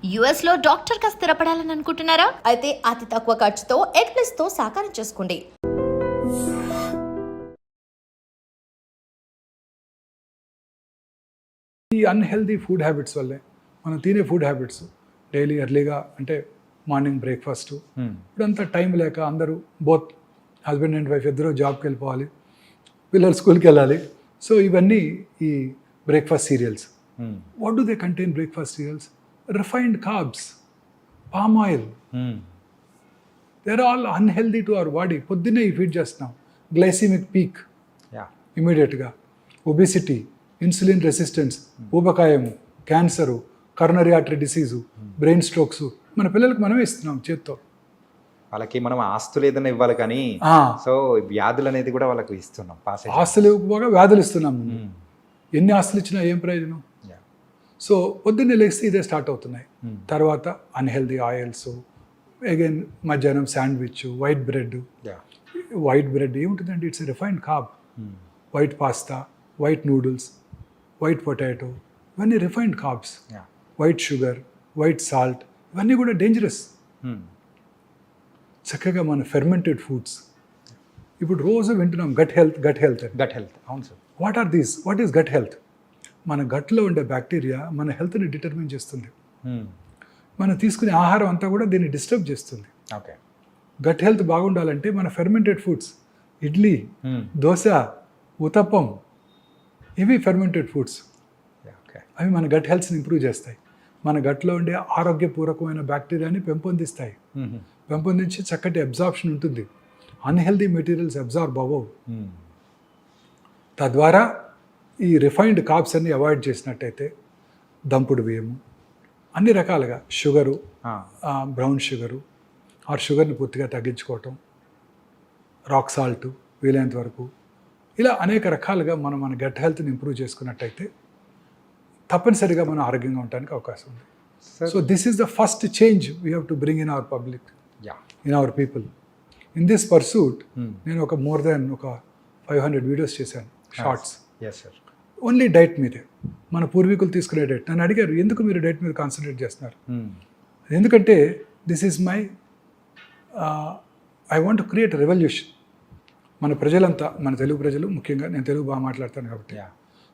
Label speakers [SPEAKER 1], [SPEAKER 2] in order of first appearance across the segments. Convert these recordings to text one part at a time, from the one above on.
[SPEAKER 1] US లో డాక్టర్గా స్థిరపడాలని అనుకుంటున్నారా? అయితే అతి తక్కువ ఖర్చుతో ఎగ్ ప్లస్ తో సాకారం చేసుకోండి.
[SPEAKER 2] ఈ అన్హెల్దీ ఫుడ్ హ్యాబిట్స్ వల్లే మనం తినే ఫుడ్ హ్యాబిట్స్ డైలీ ఎర్లీగా అంటే మార్నింగ్ బ్రేక్ఫాస్ట్ ఇప్పుడంతా టైం లేక అందరూ బోత్ హస్బెండ్ అండ్ వైఫ్ ఇద్దరు జాబ్కి వెళ్ళిపోవాలి, పిల్లలు స్కూల్కి వెళ్ళాలి. సో ఇవన్నీ ఈ breakfast cereals. What do they contain breakfast cereals? Refined carbs, palm oil. They are all unhealthy to our body. పొద్దున్నే ఈ ఫీడ్ చేస్తున్నాం, గ్లైసిమిక్ పీక్ ఇమీడియట్గా, ఒబిసిటీ, ఇన్సులిన్ రెసిస్టెన్స్, ఊబకాయము, cancer, coronary artery disease, brain strokes మన పిల్లలకు మనమే ఇస్తున్నాం చేత్తో.
[SPEAKER 3] వాళ్ళకి మనం ఆస్తులు ఏదైనా ఇవ్వాలి కానీ సో వ్యాధులు అనేది కూడా వాళ్ళకి ఇస్తున్నాం.
[SPEAKER 2] ఆస్తులు ఇవ్వకపోగా వ్యాధులు ఇస్తున్నాం. ఎన్ని ఆస్తులు ఇచ్చినా ఏం ప్రయోజనం? సో పొద్దున్నే లేస్తే ఇదే స్టార్ట్ అవుతున్నాయి. తర్వాత అన్హెల్దీ ఆయిల్స్, అగైన్ మధ్యాహ్నం sandwich, white bread. White bread ఏముంటుందండి? It's refined carb. White pasta, white noodles, white potato, ఇవన్నీ refined carbs. White sugar, white salt, ఇవన్నీ కూడా డేంజరస్. చక్కగా మన ఫెర్మెంటెడ్ ఫుడ్స్ ఇప్పుడు రోజు వింటున్నాం gut health, gut health,
[SPEAKER 3] gut health. అవును sir.
[SPEAKER 2] What are these? What is gut health? మన గట్లో ఉండే బ్యాక్టీరియా మన హెల్త్ని డిటర్మిన్ చేస్తుంది. మనం తీసుకునే ఆహారం అంతా కూడా దీన్ని డిస్టర్బ్ చేస్తుంది.
[SPEAKER 3] ఓకే.
[SPEAKER 2] గట్ హెల్త్ బాగుండాలంటే మన ఫెర్మెంటెడ్ ఫుడ్స్, ఇడ్లీ, దోశ, ఉతప్పం, ఇవి ఫెర్మెంటెడ్ ఫుడ్స్. అవి మన గట్ హెల్త్ని ఇంప్రూవ్ చేస్తాయి. మన గట్లో ఉండే ఆరోగ్యపూర్వకమైన బ్యాక్టీరియాని పెంపొందిస్తాయి. పెంపొందించి చక్కటి అబ్జార్ప్షన్ ఉంటుంది. అన్హెల్దీ మెటీరియల్స్ అబ్జార్బ్ అవ్వవు. తద్వారా ఈ రిఫైన్డ్ కార్బ్స్ అన్ని అవాయిడ్ చేసినట్టయితే దంపుడు బియ్యము, అన్ని రకాలుగా షుగరు, బ్రౌన్ షుగరు ఆర్ షుగర్ని పూర్తిగా తగ్గించుకోవటం, రాక్ సాల్ట్ వీలైనంత వరకు, ఇలా అనేక రకాలుగా మనం మన గట్ హెల్త్ని ఇంప్రూవ్ చేసుకున్నట్టయితే తప్పనిసరిగా మనం ఆరోగ్యంగా ఉండడానికి అవకాశం ఉంది. So this is the first change we have to bring in our public, in our people. In this pursuit నేను ఒక మోర్ దాన్ ఒక 500 వీడియోస్ చేశాను, షార్ట్స్. ఓన్లీ డైట్ మీదే, మన పూర్వీకులు తీసుకునే డైట్. నన్ను అడిగారు, ఎందుకు మీరు డైట్ మీద కాన్సన్ట్రేట్ చేస్తున్నారు? ఎందుకంటే this is my I want to create revolution. మన ప్రజలంతా, మన తెలుగు ప్రజలు ముఖ్యంగా, నేను తెలుగు బాగా మాట్లాడతాను కాబట్టి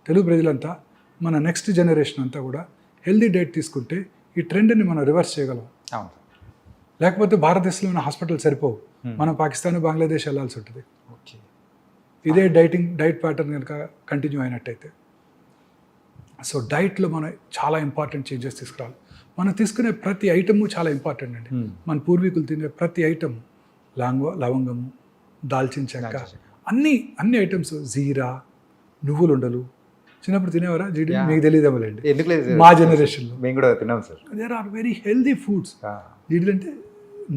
[SPEAKER 2] తెలుగు ప్రజలంతా, మన నెక్స్ట్ జనరేషన్ అంతా కూడా హెల్దీ డైట్ తీసుకుంటే ఈ ట్రెండ్ని మనం రివర్స్ చేయగలం. లేకపోతే భారతదేశంలో ఉన్న హాస్పిటల్ సరిపోవు, మనం పాకిస్తాన్, బంగ్లాదేశ్ వెళ్ళాల్సి ఉంటుంది. ఇదే డైట్ ప్యాటర్న్ కనుక కంటిన్యూ అయినట్టయితే. సో డైట్లో మనం చాలా ఇంపార్టెంట్ చేంజెస్ తీసుకురావాలి. మనం తీసుకునే ప్రతి ఐటము చాలా ఇంపార్టెంట్ అండి. మన పూర్వీకులు తినే ప్రతి ఐటమ్, లవంగము, దాల్చిన చెక్క, అన్ని ఐటమ్స్, జీరా, నువ్వులుండలు చిన్నప్పుడు తినేవారా? మీకు తెలియదేమోలేండి, మా జనరేషన్లో
[SPEAKER 3] మేము కూడా తిన్నాం sir.
[SPEAKER 2] There are very healthy foods. జీడీలు అంటే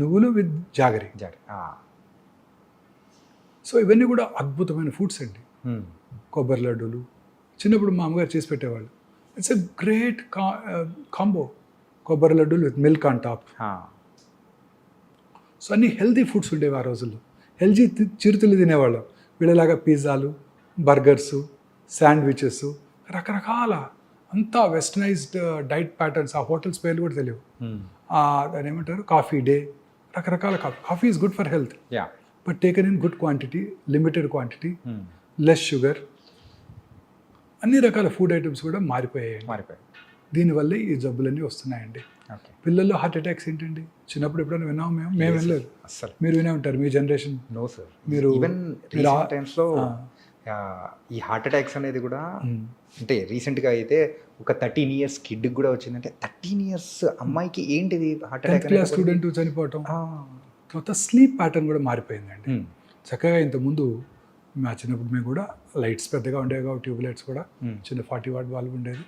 [SPEAKER 2] నువ్వులు విత్ జాగరి. సో ఇవన్నీ కూడా అద్భుతమైన ఫుడ్స్ అండి. కొబ్బరి లడ్డూలు చిన్నప్పుడు మా అమ్మగారు చేసి పెట్టేవాళ్ళు. ఇట్స్ ఎ గ్రేట్ కాంబో, కొబ్బరి లడ్డూలు with milk on top. So అన్ని హెల్దీ ఫుడ్స్ ఉండేవి ఆ రోజుల్లో. హెల్దీ చిరుతిళ్ళు తినేవాళ్ళం. వీళ్ళలాగా పిజ్జాలు, బర్గర్సు, శాండ్విచెస్, రకరకాల అంతా వెస్టర్నైజ్డ్ డైట్ ప్యాటర్న్స్. ఆ హోటల్స్ పేర్లు కూడా తెలియవు. దాని ఏమంటారు, కాఫీ డే, రకరకాల coffee is good for health, but taken in good quantity, limited quantity, less sugar. అన్ని రకాల ఫుడ్ ఐటమ్స్ కూడా మారిపోయాయి. దీనివల్లే ఈ జబ్బులన్నీ వస్తున్నాయండి. పిల్లల్లో హార్ట్ అటాక్స్ ఏంటండి? చిన్నప్పుడు ఎప్పుడైనా విన్నాము? మేము వినలేదు. మీరు వినే ఉంటారు, మీ జనరేషన్.
[SPEAKER 3] No sir.
[SPEAKER 2] మీరు
[SPEAKER 3] టైమ్స్లో ఈ హార్ట్ అటాక్స్ అనేది కూడా అంటే రీసెంట్గా అయితే ఒక 13 years కిడ్కి కూడా వచ్చిందంటే 13 years అమ్మాయికి ఏంటిది హార్ట్ అటాక్?
[SPEAKER 2] స్టూడెంట్ చనిపోవటం. తర్వాత స్లీప్ ప్యాటర్న్ కూడా మారిపోయిందండి. చక్కగా ఇంతకుముందు మా చిన్నప్పుడు మేము కూడా లైట్స్ పెద్దగా ఉండేవి కాబట్టి ట్యూబ్ లైట్స్ కూడా చిన్న 40 watt బల్బ్ ఉండేది.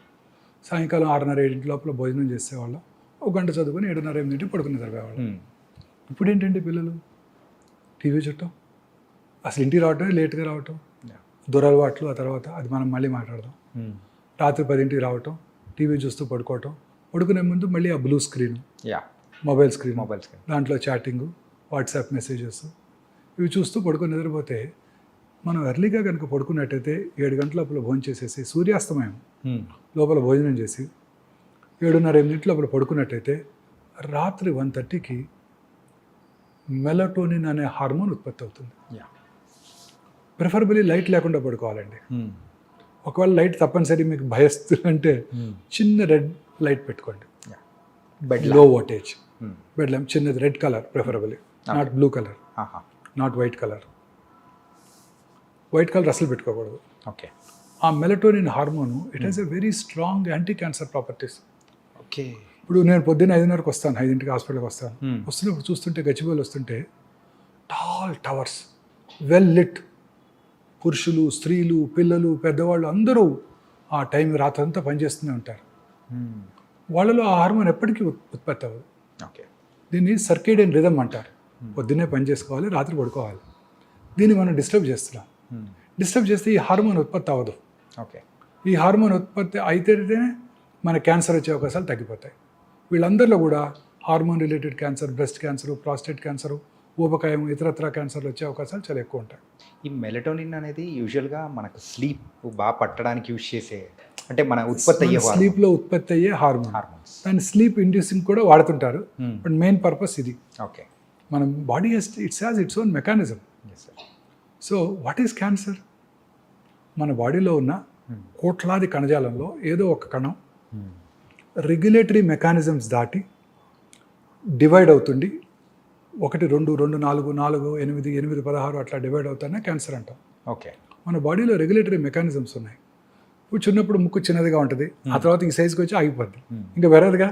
[SPEAKER 2] సాయంకాలం 6:30-7 లోపల భోజనం చేసేవాళ్ళం. 1 గంట చదువుకొని 7:30-8 పడుకుని చదివేవాళ్ళం. ఇప్పుడు ఏంటంటే పిల్లలు టీవీ చుట్టం, అసలు ఇంటికి రావటమే లేట్గా రావటం, దురలవాట్లు. ఆ తర్వాత అది మనం మళ్ళీ మాట్లాడదాం. రాత్రి 10 రావటం, టీవీ చూస్తూ పడుకోవటం, పడుకునే ముందు మళ్ళీ ఆ బ్లూ స్క్రీన్, మొబైల్ స్క్రీన్, దాంట్లో చాటింగు, వాట్సాప్ మెసేజెస్, ఇవి చూస్తూ పడుకొని నిద్రపోతే, మనం ఎర్లీగా కనుక పడుకున్నట్టయితే 7 గంటల లోపల భోజనం చేసేసి సూర్యాస్తమయం లోపల భోజనం చేసి 7:30 లోపల పడుకున్నట్టయితే రాత్రి 1:30కి మెలటోనిన్ అనే హార్మోన్ ఉత్పత్తి అవుతుంది. ప్రిఫరబుల్లీ లైట్ లేకుండా పడుకోవాలండి. ఒకవేళ లైట్ తప్పనిసరి మీకు భయస్తుందంటే చిన్న రెడ్ లైట్ పెట్టుకోండి, లో వోల్టేజ్ బెడ్ ల్యాంప్, చిన్నది red colour preferably, not blue colour, not white colour. White colour అసలు పెట్టుకోకూడదు.
[SPEAKER 3] ఓకే.
[SPEAKER 2] ఆ melatonin hormone it has a very strong anti cancer properties.
[SPEAKER 3] Okay.
[SPEAKER 2] ఇప్పుడు నేను పొద్దున్న 5:30కి వస్తాను, 5ంటికి హాస్పిటల్కి వస్తాను. వస్తున్నప్పుడు చూస్తుంటే గచ్చిబౌలి వస్తుంటే టాల్ టవర్స్, వెల్ లిట్, పురుషులు, స్త్రీలు, పిల్లలు, పెద్దవాళ్ళు అందరూ ఆ టైం రాత్రంతా పనిచేస్తూనే ఉంటారు. వాళ్ళలో ఆ హార్మోన్ ఎప్పటికీ ఉత్పత్తి అవ్వదు.
[SPEAKER 3] ఓకే.
[SPEAKER 2] దీన్ని సర్కేడియన్ రిథమ్ అంటారు. పొద్దున్నే పని చేసుకోవాలి, రాత్రి పడుకోవాలి. దీన్ని మనం డిస్టర్బ్ చేస్తున్నాం. డిస్టర్బ్ చేస్తే ఈ హార్మోన్ ఉత్పత్తి అవ్వదు.
[SPEAKER 3] ఓకే.
[SPEAKER 2] ఈ హార్మోన్ ఉత్పత్తి అయితేనే మన క్యాన్సర్ వచ్చే అవకాశాలు తగ్గిపోతాయి. వీళ్ళందరిలో కూడా hormone related cancer, breast cancer, prostate cancer, ఊబకాయం, ఇతరత్ర క్యాన్సర్లు వచ్చే అవకాశాలు చాలా ఎక్కువ ఉంటాయి.
[SPEAKER 3] ఈ మెలటోనిన్ అనేది యూజువల్గా మనకు స్లీప్ బాగా పట్టడానికి యూజ్ చేసే, అంటే మన ఉత్పత్తి అయ్యే
[SPEAKER 2] స్లీప్లో ఉత్పత్తి అయ్యే హార్మోన్స్. దాన్ని స్లీప్ ఇండ్యూసింగ్ కూడా వాడుతుంటారు, బట్ మెయిన్ పర్పస్ ఇది.
[SPEAKER 3] ఓకే.
[SPEAKER 2] మన body it's has its own mechanism. So what is cancer? మన బాడీలో ఉన్న కోట్లాది కణజాలంలో ఏదో ఒక కణం రెగ్యులేటరీ మెకానిజమ్స్ దాటి డివైడ్ అవుతుంది. 1, 2, 2, 4, 4, 8, 8, 16 అట్లా డివైడ్ అవుతానే క్యాన్సర్ అంటాం.
[SPEAKER 3] ఓకే.
[SPEAKER 2] మన బాడీలో రెగ్యులేటరీ మెకానిజమ్స్ ఉన్నాయి. ఇప్పుడు చిన్నప్పుడు ముక్కు చిన్నదిగా ఉంటుంది, ఆ తర్వాత ఈ సైజుకి వచ్చి ఆగిపోద్ది, ఇంకా పెరగదుగా.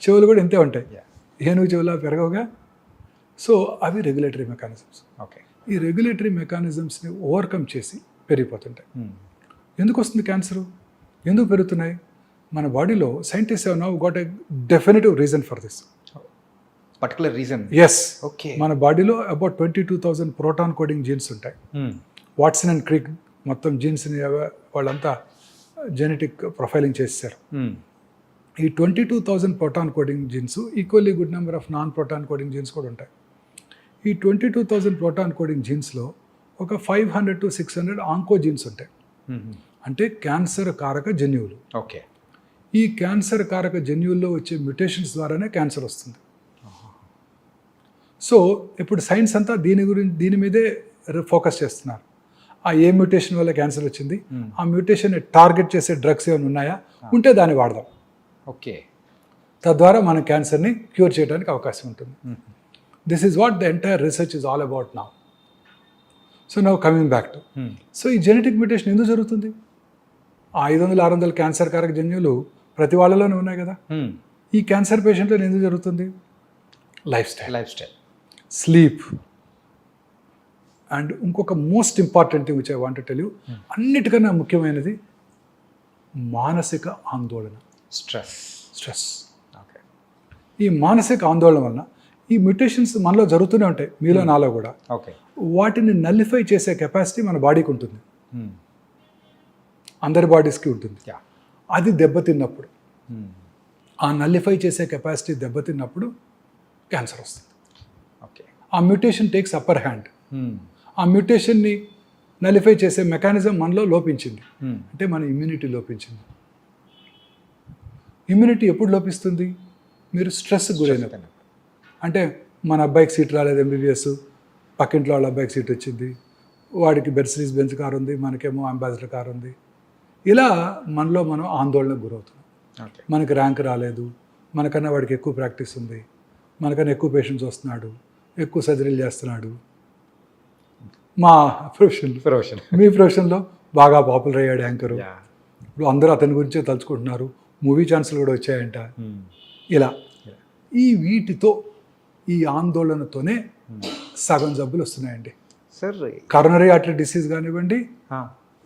[SPEAKER 2] చెవులు కూడా ఇంతే ఉంటాయి, ఏనుగు చెవులా పెరగవుగా. సో అవి రెగ్యులేటరీ మెకానిజమ్స్.
[SPEAKER 3] ఓకే.
[SPEAKER 2] ఈ రెగ్యులేటరీ మెకానిజమ్స్ని ఓవర్కమ్ చేసి పెరిగిపోతుంటాయి. ఎందుకు వస్తుంది క్యాన్సరు? ఎందుకు పెరుగుతున్నాయి? మన బాడీలో scientist have now got a definitive reason for this.
[SPEAKER 3] Particular reason?
[SPEAKER 2] Yes.
[SPEAKER 3] Okay.
[SPEAKER 2] మన బాడీలో అబౌట్ 22,000 ప్రోటాన్ కోడింగ్ జీన్స్ ఉంటాయి. వాట్సన్ అండ్ క్రిక్ మొత్తం జీన్స్ని వాళ్ళంతా జెనెటిక్ ప్రొఫైలింగ్ చేశారు. ఈ 22,000 protein coding genes equally good number of non protein coding genes కూడా ఉంటాయి. ఈ 22,000 ప్రోటాన్ కోడింగ్ జీన్స్లో ఒక 500 to 600 ఆంకో జీన్స్ ఉంటాయి, అంటే క్యాన్సర్ కారక జన్యువులు.
[SPEAKER 3] ఓకే.
[SPEAKER 2] ఈ క్యాన్సర్ కారక జన్యువుల్లో వచ్చే మ్యుటేషన్స్ ద్వారానే క్యాన్సర్ వస్తుంది. సో ఇప్పుడు సైన్స్ అంతా దీని మీదే ఫోకస్ చేస్తున్నారు. ఆ ఏ మ్యూటేషన్ వల్ల క్యాన్సర్ వచ్చింది, ఆ మ్యూటేషన్ని టార్గెట్ చేసే డ్రగ్స్ ఏమైనా ఉన్నాయా, ఉంటే దాన్ని వాడదాం.
[SPEAKER 3] ఓకే.
[SPEAKER 2] తద్వారా మనం క్యాన్సర్ని క్యూర్ చేయడానికి అవకాశం ఉంటుంది. This is what the entire research is all about now. So now coming back to, so ఈ జెనెటిక్ మ్యూటేషన్ ఎందుకు జరుగుతుంది? ఆ 500-600 క్యాన్సర్ కారక జన్యువులు ప్రతి వాళ్ళలోనే ఉన్నాయి కదా. ఈ క్యాన్సర్ పేషెంట్లో ఎందుకు జరుగుతుంది? లైఫ్ స్టైల్, స్లీప్, అండ్ ఇంకొక most important thing which I want to tell you, అన్నిటికన్నా ముఖ్యమైనది మానసిక ఆందోళన, స్ట్రెస్. ఓకే. ఈ మానసిక ఆందోళన వలన ఈ మ్యుటేషన్స్ మనలో జరుగుతూనే ఉంటాయి, మీలో నాలో కూడా.
[SPEAKER 3] ఓకే. వాటిని
[SPEAKER 2] నల్లిఫై చేసే కెపాసిటీ మన బాడీకి ఉంటుంది, అందరి బాడీస్కి ఉంటుంది. అది దెబ్బతిన్నప్పుడు, ఆ నల్లిఫై చేసే కెపాసిటీ దెబ్బతిన్నప్పుడు క్యాన్సర్ వస్తుంది.
[SPEAKER 3] ఓకే.
[SPEAKER 2] ఆ మ్యూటేషన్ టేక్స్ అప్పర్ హ్యాండ్. ఆ మ్యూటేషన్ని నలిఫై చేసే మెకానిజం మనలో లోపించింది, అంటే మన ఇమ్యూనిటీ లోపించింది. ఇమ్యూనిటీ ఎప్పుడు లోపిస్తుంది? మీరు స్ట్రెస్కి గురైనప్పుడు. అంటే మన అబ్బాయికి సీట్ రాలేదు MBBS, పక్కింట్లో వాళ్ళ అబ్బాయికి సీట్ వచ్చింది, వాడికి మెర్సిడీస్ బెంజ్ కార్ ఉంది, మనకేమో అంబాసిడర్ కార్ ఉంది. ఇలా మనలో మనం ఆందోళనకు గురవుతున్నాం. మనకి ర్యాంక్ రాలేదు, మనకన్నా వాడికి ఎక్కువ ప్రాక్టీస్ ఉంది, మనకన్నా ఎక్కువ పేషెంట్స్ వస్తున్నాడు, ఎక్కువ సర్జరీలు చేస్తున్నాడు. మా ప్రొఫెషన్, మీ ప్రొఫెషన్లో బాగా పాపులర్ అయ్యాడు యాంకరు, ఇప్పుడు అందరూ అతని గురించే తలుచుకుంటున్నారు, మూవీ ఛాన్సులు కూడా వచ్చాయంట. ఇలా ఈ వీటితో, ఈ ఆందోళనతోనే సగం జబ్బులు వస్తున్నాయండి.
[SPEAKER 3] సార్,
[SPEAKER 2] కరోనరీ ఆర్టరీ డిసీజ్ కానివ్వండి,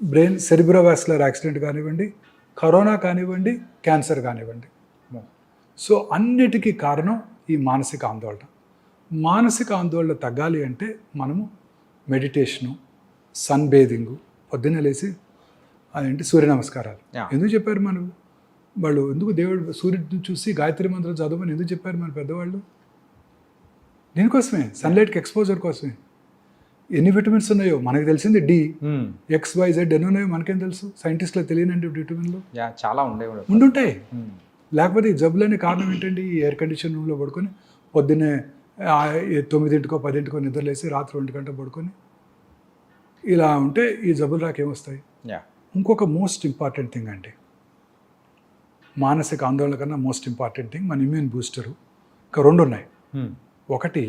[SPEAKER 2] బ్రెయిన్ సెరిబ్రోవాస్కులర్ యాక్సిడెంట్ కానివ్వండి, కరోనా కానివ్వండి, క్యాన్సర్ కానివ్వండి. సో అన్నిటికీ కారణం ఈ మానసిక ఆందోళన. మానసిక ఆందోళన తగ్గాలి అంటే మనము మెడిటేషను, సన్ బేదింగు, పొద్దున్నే లేచి అదేంటి సూర్య నమస్కారాలు. ఎందుకు చెప్పారు మనం వాళ్ళు? ఎందుకు దేవుడు సూర్యుడిని చూసి గాయత్రి మంత్రం చదవమని ఎందుకు చెప్పారు మన పెద్దవాళ్ళు? దీనికోసమే, సన్లైట్కి ఎక్స్పోజర్ కోసమే. ఎన్ని విటమిన్స్ ఉన్నాయో మనకు తెలిసింది D, XYZ ఎన్ని ఉన్నాయో మనకేం తెలుసు? సైంటిస్టులకు తెలియనండి విటమిన్లు
[SPEAKER 3] చాలా ఉండుంటాయి.
[SPEAKER 2] లేకపోతే ఈ జబ్బులనే కారణం ఏంటంటే ఈ ఎయిర్ కండిషన్ రూమ్లో పడుకొని పొద్దున్నే 9కో 10కో నిద్రలేసి రాత్రి 1 గంట పడుకొని ఇలా ఉంటే ఈ జబ్బులు రాకేమొస్తాయి.
[SPEAKER 3] యా
[SPEAKER 2] ఇంకొక మోస్ట్ ఇంపార్టెంట్ థింగ్ అండి, మానసిక ఆందోళన కన్నా మోస్ట్ ఇంపార్టెంట్ థింగ్ మన ఇమ్యూన్ బూస్టరు. ఇంకా 2 ఉన్నాయి. ఒకటి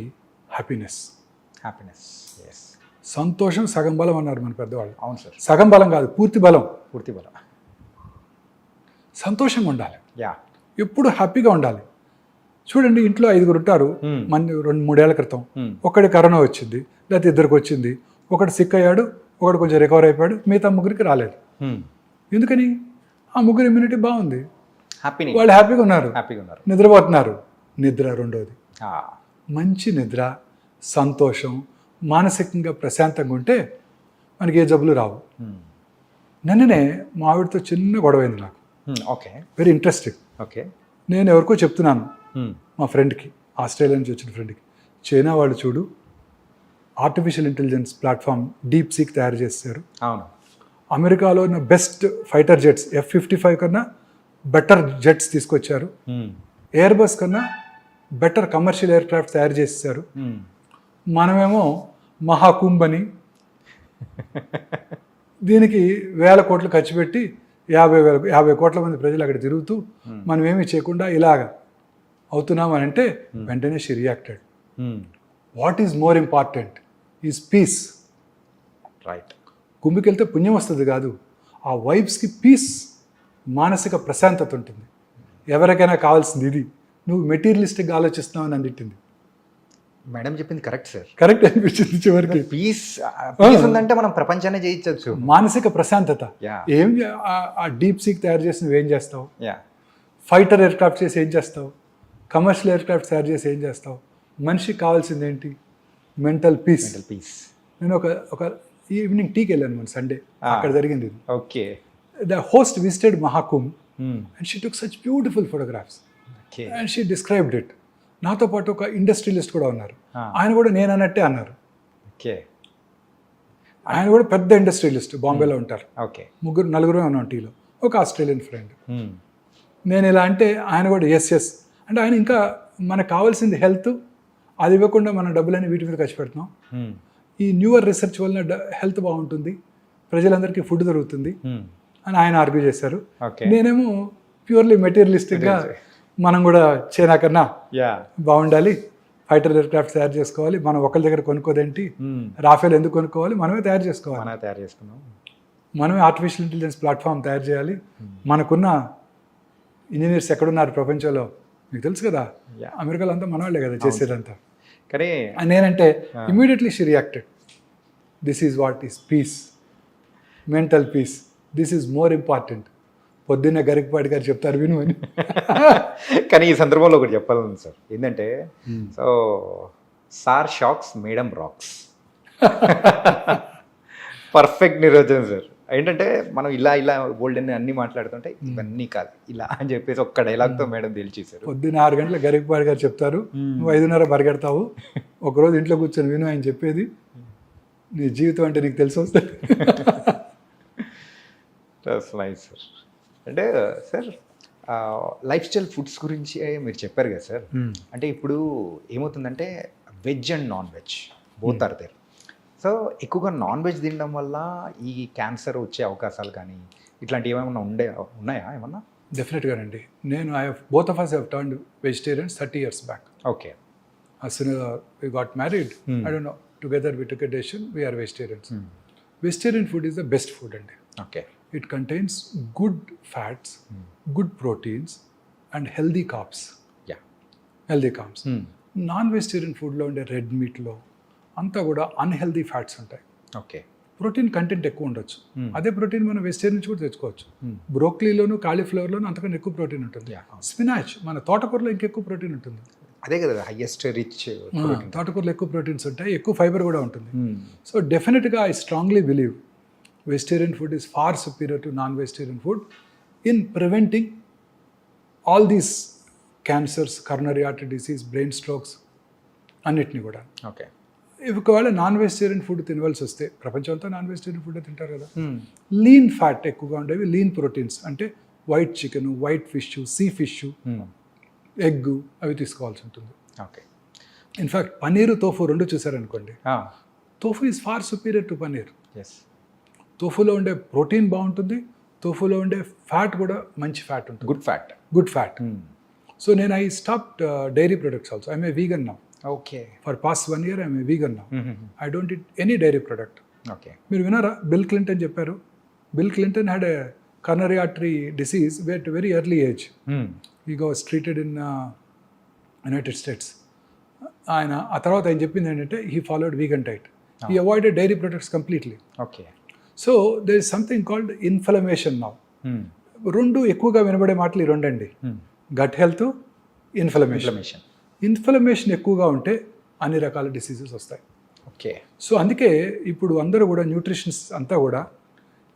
[SPEAKER 2] హ్యాపీనెస్.
[SPEAKER 3] ఎస్
[SPEAKER 2] సంతోషం సగం బలం అన్నారు మన పెద్దవాళ్ళు.
[SPEAKER 3] అవును సార్,
[SPEAKER 2] సగం బలం కాదు, పూర్తి బలం.
[SPEAKER 3] పూర్తి బలం.
[SPEAKER 2] సంతోషంగా ఉండాలి,
[SPEAKER 3] యా
[SPEAKER 2] ఎప్పుడు హ్యాపీగా ఉండాలి. చూడండి, ఇంట్లో 5 ఉంటారు. మన 2-3 ఏళ్ల క్రితం ఒకటి కరోనా వచ్చింది, లేకపోతే 2కి వచ్చింది, ఒకటి సిక్ అయ్యాడు, ఒకటి కొంచెం రికవర్ అయిపోయాడు, మిగతా 3కి రాలేదు. ఎందుకని? ఆ 3 ఇమ్యూనిటీ బాగుంది, వాళ్ళు హ్యాపీగా ఉన్నారు, నిద్రపోతున్నారు. నిద్ర రెండోది, మంచి నిద్ర, సంతోషం, మానసికంగా ప్రశాంతంగా ఉంటే మనకి ఏ జబ్బులు రావు. నిన్ననే మా ఆవిడతో చిన్న గొడవైంది నాకు.
[SPEAKER 3] Okay,
[SPEAKER 2] very interesting.
[SPEAKER 3] ఓకే,
[SPEAKER 2] నేను ఎవరికో చెప్తున్నాను, మా ఫ్రెండ్కి, ఆస్ట్రేలియా నుంచి వచ్చిన ఫ్రెండ్కి, చైనా వాళ్ళు చూడు artificial intelligence platform deep seek తయారు చేశారు.
[SPEAKER 3] అవును,
[SPEAKER 2] అమెరికాలో ఉన్న బెస్ట్ ఫైటర్ జెట్స్ F-55 కన్నా బెటర్ జెట్స్ తీసుకొచ్చారు. ఎయిర్ బస్ కన్నా బెటర్ కమర్షియల్ ఎయిర్ క్రాఫ్ట్ తయారు చేసేసారు. మనమేమో మహాకుంభ్ అని దీనికి 1000 కోట్లు ఖర్చు పెట్టి 50 కోట్ల మంది ప్రజలు అక్కడ తిరుగుతూ మనం ఏమీ చేయకుండా ఇలాగ అవుతున్నాం అని అంటే వెంటనే she reacted. What is more important is peace.
[SPEAKER 3] Right.
[SPEAKER 2] కుంభికి వెళ్తే పుణ్యం వస్తుంది కాదు, ఆ వైబ్స్కి పీస్, మానసిక ప్రశాంతత ఉంటుంది. ఎవరికైనా కావాల్సింది ఇది. నువ్వు మెటీరియలిస్టిక్గా ఆలోచిస్తున్నావు అని అందింది.
[SPEAKER 3] మేడం చెప్పింది కరెక్ట్ సార్,
[SPEAKER 2] కరెక్ట్ అనిపించింది చివరికి.
[SPEAKER 3] పీస్ ఉందంటే మనం ప్రపంచాన్ని జయించవచ్చు.
[SPEAKER 2] మానసిక ప్రశాంతత. ఏం ఆ డీప్ సీక్ తయారు చేసి ఏం చేస్తావు? ఫైటర్ ఎయిర్ క్రాఫ్ట్ చేసి ఏం చేస్తావు? కమర్షియల్ ఎయిర్ క్రాఫ్ట్ తయారు చేసి ఏం చేస్తావు? మనిషికి కావాల్సింది ఏంటి? Mental peace. నేను ఒక ఈవినింగ్ టీకి వెళ్ళాను మన సండే, అక్కడ జరిగింది ఇది.
[SPEAKER 3] Okay.
[SPEAKER 2] The host visited Mahakumbh and she took such beautiful photographs and she described it. నాతో పాటు ఒక ఇండస్ట్రియలిస్ట్ కూడా ఉన్నారు, ఆయన కూడా నేను అన్నట్టే అన్నారు.
[SPEAKER 3] ఓకే.
[SPEAKER 2] ఆయన కూడా పెద్ద ఇండస్ట్రియలిస్ట్, బాంబేలో ఉంటారు.
[SPEAKER 3] ఓకే.
[SPEAKER 2] 4 ఉన్నాం టీలో. ఒక ఆస్ట్రేలియన్ ఫ్రెండ్. నేను ఇలా అంటే ఆయన కూడా ఎస్ అంటే ఆయన ఇంకా మనకు కావాల్సింది హెల్త్, అది ఇవ్వకుండా మన డబ్బులన్నీ వీటి మీద ఖర్చు పెడుతున్నాం. ఈ న్యూయర్ రీసెర్చ్ వలన హెల్త్ బాగుంటుంది, ప్రజలందరికీ ఫుడ్ దొరుకుతుంది అని ఆయన ఆర్గ్యూ చేశారు. నేనేమో ప్యూర్లీ మెటీరియలిస్టిక్గా మనం కూడా చైనా కన్నా బాగుండాలి, ఫైటర్ ఎయిర్ క్రాఫ్ట్ తయారు చేసుకోవాలి, మనం ఒకరి దగ్గర కొనుక్కోదేంటి, రాఫేల్ ఎందుకు కొనుక్కోవాలి, మనమే తయారు చేసుకోవాలి, మనమే ఆర్టిఫిషియల్ ఇంటెలిజెన్స్ ప్లాట్ఫామ్ తయారు చేయాలి. మనకున్న ఇంజనీర్స్ ఎక్కడున్నారు ప్రపంచంలో మీకు తెలుసు కదా, అమెరికాలో అంతా మన వాళ్ళే కదా చేసేదంతా.
[SPEAKER 3] కానీ
[SPEAKER 2] నేనంటే immediately she reacted. This is what is peace, mental peace, this is more important. పొద్దున్నే గరికపాటి గారు చెప్తారు విను అని.
[SPEAKER 3] కానీ ఈ సందర్భంలో ఒకటి చెప్పాలని సార్, ఏంటంటే so sir shocks madam rocks. Perfect నిర్వచనం సార్. ఏంటంటే మనం ఇలా బోల్డ్ అన్ని మాట్లాడుతుంటే ఇవన్నీ కాదు ఇలా అని చెప్పేసి ఒక్క డైలాగ్తో మేడం తేల్చేశారు.
[SPEAKER 2] పొద్దున్న 6 గంటల గరికపాటి గారు చెప్తారు, నువ్వు 5:30 పరిగెడతావు, ఒకరోజు ఇంట్లో కూర్చొని విను ఆయన చెప్పేది, నీ జీవితం అంటే నీకు తెలిసి వస్తుంది.
[SPEAKER 3] Nice sir. అంటే సార్ లైఫ్ స్టైల్ ఫుడ్స్ గురించి మీరు చెప్పారు కదా సార్. అంటే ఇప్పుడు ఏమవుతుందంటే veg and non veg both are there. So ఎక్కువగా నాన్ వెజ్ తినడం వల్ల ఈ క్యాన్సర్ వచ్చే అవకాశాలు కానీ ఇట్లాంటివి ఏమైనా ఉన్నాయా ఏమన్నా?
[SPEAKER 2] డెఫినెట్గానండి. నేను both of us have turned vegetarians 30 years back.
[SPEAKER 3] Okay.
[SPEAKER 2] As soon as we got married, I don't know, together we took a decision, we are vegetarians. Vegetarian food is the best food అండి.
[SPEAKER 3] Okay.
[SPEAKER 2] It contains good fats, good proteins and healthy carbs.
[SPEAKER 3] Yeah.
[SPEAKER 2] Healthy carbs. Non vegetarian ఫుడ్లో ఉండే red మీట్లో అంతా కూడా unhealthy fats ఉంటాయి.
[SPEAKER 3] Okay.
[SPEAKER 2] Protein content ఎక్కువ ఉండొచ్చు. అదే ప్రోటీన్ మనం వెజిటేరియన్ నుంచి కూడా తెచ్చుకోవచ్చు. బ్రోక్లీలోను కాలీఫ్లవర్లోను అంతకన్నా ఎక్కువ ప్రోటీన్ ఉంటుంది. స్పినాచ్, మన తోటకూరలో ఇంకెక్కువ ప్రోటీన్ ఉంటుంది.
[SPEAKER 3] అదే కదా హైయెస్ట్ రిచ్.
[SPEAKER 2] తోటకూరలో ఎక్కువ ప్రోటీన్స్ ఉంటాయి, ఎక్కువ ఫైబర్ కూడా ఉంటుంది. సో డెఫినెట్గా I strongly believe vegetarian food is far superior to non vegetarian food in preventing all these cancers, coronary artery disease, brain strokes అన్నిటిని కూడా.
[SPEAKER 3] ఓకే.
[SPEAKER 2] ఒకవేళ నాన్ వెజిటేరియన్ ఫుడ్ తినవలసి వస్తే, ప్రపంచంతో నాన్ వెజిటేరియన్ ఫుడ్ తింటారు కదా, లీన్ ఫ్యాట్ ఎక్కువగా ఉండేవి, lean proteins అంటే white chicken, white fish, sea fish, egg అవి తీసుకోవాల్సి ఉంటుంది.
[SPEAKER 3] ఓకే.
[SPEAKER 2] ఇన్ఫ్యాక్ట్ పన్నీరు, తోఫు రెండు చూసారనుకోండి, tofu is far superior to paneer.
[SPEAKER 3] Yes.
[SPEAKER 2] తోఫులో ఉండే ప్రోటీన్ బాగుంటుంది, తోఫులో ఉండే ఫ్యాట్ కూడా మంచి ఫ్యాట్ ఉంటుంది, గుడ్ ఫ్యాట్. సో నేను I stopped dairy products also. I'm a vegan now.
[SPEAKER 3] Okay.
[SPEAKER 2] For past 1 year I'm a vegan now. I don't eat any dairy product.
[SPEAKER 3] Okay.
[SPEAKER 2] మీరు విన్నారా, బిల్ క్లింటన్ చెప్పారు. Bill Clinton had a coronary artery disease at a very early age. He was treated in United States. ఆయన ఆ తర్వాత ఆయన చెప్పింది ఏంటంటే he followed vegan diet. He avoided dairy products completely.
[SPEAKER 3] Okay.
[SPEAKER 2] So there is something called inflammation now. రెండు ఎక్కువగా వినబడే మాటలు ఈ రెండండి, గట్ హెల్త్, ఇన్ఫ్లమేషన్. ఇన్ఫ్లమేషన్ ఎక్కువగా ఉంటే అన్ని రకాల డిసీజెస్ వస్తాయి.
[SPEAKER 3] ఓకే.
[SPEAKER 2] సో అందుకే ఇప్పుడు అందరూ కూడా న్యూట్రిషన్స్ అంతా కూడా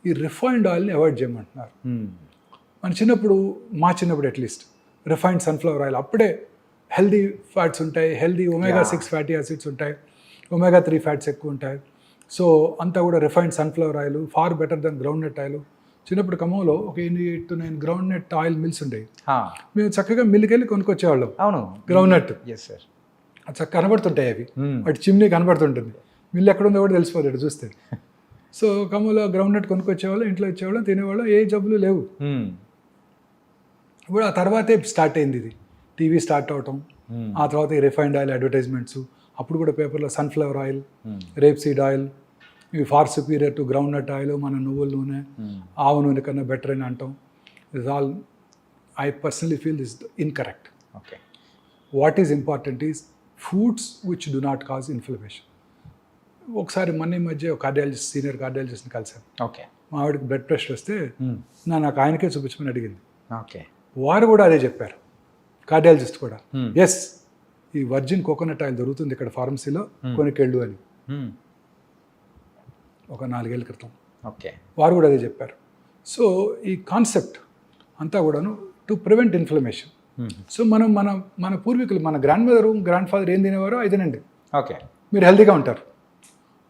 [SPEAKER 2] ఈ రిఫైన్డ్ ఆయిల్ని అవాయిడ్ చేయమంటున్నారు. మన చిన్నప్పుడు, మా చిన్నప్పుడు అట్లీస్ట్ రిఫైన్డ్ సన్ఫ్లవర్ ఆయిల్, అప్పుడే హెల్దీ ఫ్యాట్స్ ఉంటాయి, హెల్దీ omega-6 ఫ్యాటీ యాసిడ్స్ ఉంటాయి, omega-3 ఫ్యాట్స్ ఎక్కువ ఉంటాయి. సో అంతా కూడా refined sunflower oil far better than groundnut oil. చిన్నప్పుడు ఖమ్మంలో ఒక 8 to 9 groundnut oil mills ఉండేవి. మేము చక్కగా మిల్లుకి వెళ్ళి కొనుక్కొచ్చేవాళ్ళం.
[SPEAKER 3] అవును,
[SPEAKER 2] గ్రౌండ్ నట్.
[SPEAKER 3] Yes sir.
[SPEAKER 2] చక్కగా కనబడుతుంటాయి అవి, వాటి చిమ్నీ కనబడుతుంటుంది. మిల్లు ఎక్కడ ఉందో కూడా తెలిసిపోతాడు చూస్తే. సో ఖమ్మంలో గ్రౌండ్ నట్ కొనుక్కొచ్చేవాళ్ళం, ఇంట్లో వచ్చేవాళ్ళం, తినేవాళ్ళం, ఏ జబ్బులు లేవు. ఇప్పుడు ఆ తర్వాతే స్టార్ట్ అయింది ఇది, టీవీ స్టార్ట్ అవటం, ఆ తర్వాత ఈ రిఫైన్డ్ ఆయిల్ అడ్వర్టైజ్మెంట్స్. అప్పుడు కూడా పేపర్లో sunflower oil, rapeseed oil, ఇవి far superior to groundnut oil, మన నువ్వుల నూనె, ఆవు నూనె కన్నా బెటర్ అని అంటాం. Is all, I personally feel this incorrect.
[SPEAKER 3] Okay.
[SPEAKER 2] What is important is foods which do not cause inflammation. ఒకసారి మొన్న ఈ మధ్య ఒక కార్డియాలజిస్ట్, సీనియర్ కార్డియాలజిస్ట్ని కలిసాను.
[SPEAKER 3] ఓకే.
[SPEAKER 2] మా ఆవిడకి బ్లడ్ ప్రెషర్ వస్తే నాకు ఆయనకే చూపించమని అడిగింది.
[SPEAKER 3] ఓకే.
[SPEAKER 2] వారు కూడా అదే చెప్పారు, కార్డియాలజిస్ట్ కూడా. ఎస్, ఈ వర్జిన్ కోకోనట్ ఆయిల్ దొరుకుతుంది ఇక్కడ ఫార్మసీలో, కొనుకెళ్ళు అని. ఒక 4 ఏళ్ళ క్రితం.
[SPEAKER 3] ఓకే.
[SPEAKER 2] వారు కూడా అదే చెప్పారు. సో ఈ కాన్సెప్ట్ అంతా కూడాను టు ప్రివెంట్ ఇన్ఫ్లమేషన్. సో మనం మన పూర్వీకులు, మన గ్రాండ్ మదర్, గ్రాండ్ ఫాదర్ ఏం తినేవారో అది తినండి.
[SPEAKER 3] ఓకే.
[SPEAKER 2] మీరు హెల్తీగా ఉంటారు.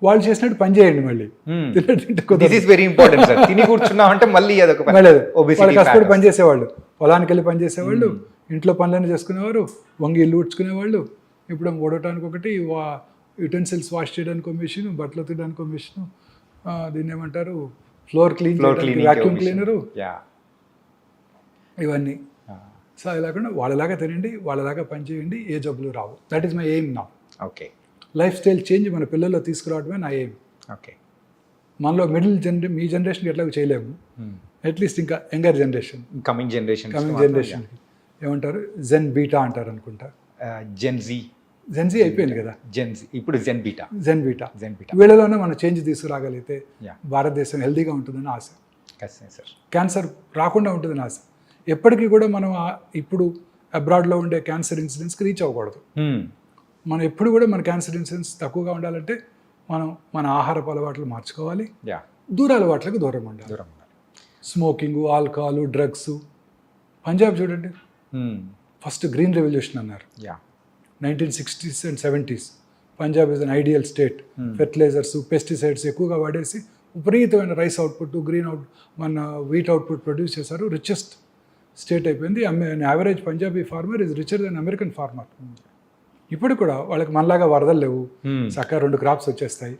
[SPEAKER 2] వాళ్ళు చేసినట్టు పని చేయండి. మళ్ళీ
[SPEAKER 3] this is very important sir. తిని కూర్చున్నాం అంటే మళ్ళీ అదొక
[SPEAKER 2] కష్టపడి పని చేసేవాళ్ళు, పొలానికి వెళ్ళి పని చేసేవాళ్ళు, ఇంట్లో పనులన్నీ చేసుకునేవారు, వంగి ఇల్లు ఉడ్చుకునేవాళ్ళు. ఇప్పుడు ఓడటానికి ఒకటి, యుటెన్సిల్స్ వాష్ చేయడానికి ఒక మిషన్, బట్టలు తీయడానికి ఒక మిషన్, దీన్ని ఏమంటారు, ఫ్లోర్ క్లీన్, వ్యాక్యూమ్ క్లీనరు, ఇవన్నీ. సో అది లేకుండా వాళ్ళలాగా తినండి, వాళ్ళలాగా పని చేయండి, ఏ జబ్బులు రావు. That is my aim now.
[SPEAKER 3] Okay.
[SPEAKER 2] Lifestyle change మన పిల్లల్లో తీసుకురావడమే నా ఎయిమ్.
[SPEAKER 3] ఓకే.
[SPEAKER 2] మనలో మీ జనరేషన్కి ఎట్లా చేయలేము, అట్లీస్ట్ ఇంకా యంగర్ జనరేషన్,
[SPEAKER 3] కమింగ్
[SPEAKER 2] జనరేషన్కి ఏమంటారు, జెన్ బీటా అంటారు అనుకుంటా. జెన్జీ అయిపోయింది కదా,
[SPEAKER 3] ఇప్పుడు జెన్ బీటా.
[SPEAKER 2] వీళ్ళలోనే మనం చేంజ్ తీసుకురాగలిగితే భారతదేశం హెల్తీగా ఉంటుందని ఆశ.
[SPEAKER 3] సార్,
[SPEAKER 2] క్యాన్సర్ రాకుండా ఉంటుందని ఆశ. ఎప్పటికీ కూడా మనం ఇప్పుడు అబ్రాడ్లో ఉండే క్యాన్సర్ ఇన్సిడెన్స్కి రీచ్ అవ్వకూడదు. మనం ఎప్పుడు కూడా మన క్యాన్సర్ ఇన్సిడెన్స్ తక్కువగా ఉండాలంటే మనం మన ఆహారపు అలవాట్లు మార్చుకోవాలి, దూర అలవాట్లకు దూరం ఉండాలి. Smoking, alcohol, drugs. పంజాబ్ చూడండి, ఫస్ట్ గ్రీన్ రెవల్యూషన్ అన్నారు 1960s and 70s. Punjab is an ideal state. Fertilisers, pesticides ఎక్కువగా వాడేసి విపరీతమైన రైస్ అవుట్పుట్, మన వీట్ అవుట్పుట్ ప్రొడ్యూస్ చేశారు. రిచెస్ట్ స్టేట్ అయిపోయింది. Average Punjabi farmer is richer than American farmer. ఇప్పుడు కూడా వాళ్ళకి మనలాగా వరదలు లేవు, చక్కగా 2 crops వచ్చేస్తాయి.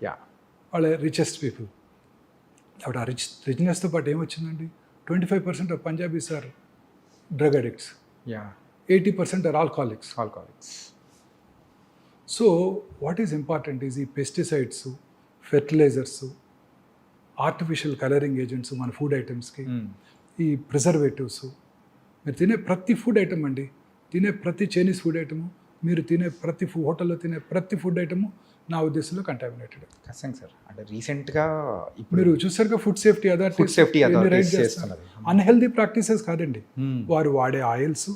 [SPEAKER 2] వాళ్ళ రిచెస్ట్ పీపుల్. అప్పుడు ఆ రిచ్నెస్తో పాటు ఏమొచ్చిందండి, 25% of Punjabis are drug addicts, 80% are alcoholics. So what is important is ఈ pesticides, fertilisers, artificial colouring agents మన ఫుడ్ ఐటమ్స్కి, ఈ ప్రిజర్వేటివ్స్. మీరు తినే ప్రతి ఫుడ్ ఐటమ్ అండి, తినే ప్రతి చైనీస్ ఫుడ్ ఐటము, మీరు తినే ప్రతి హోటల్లో తినే ప్రతి ఫుడ్ ఐటము నా ఉద్దేశంలో కంటామినేటెడ్.
[SPEAKER 3] ఖచ్చితంగా సార్. అంటే రీసెంట్గా
[SPEAKER 2] మీరు చూసారుగా food safety authority unhealthy practices కాదండి. వారు వాడే ఆయిల్స్,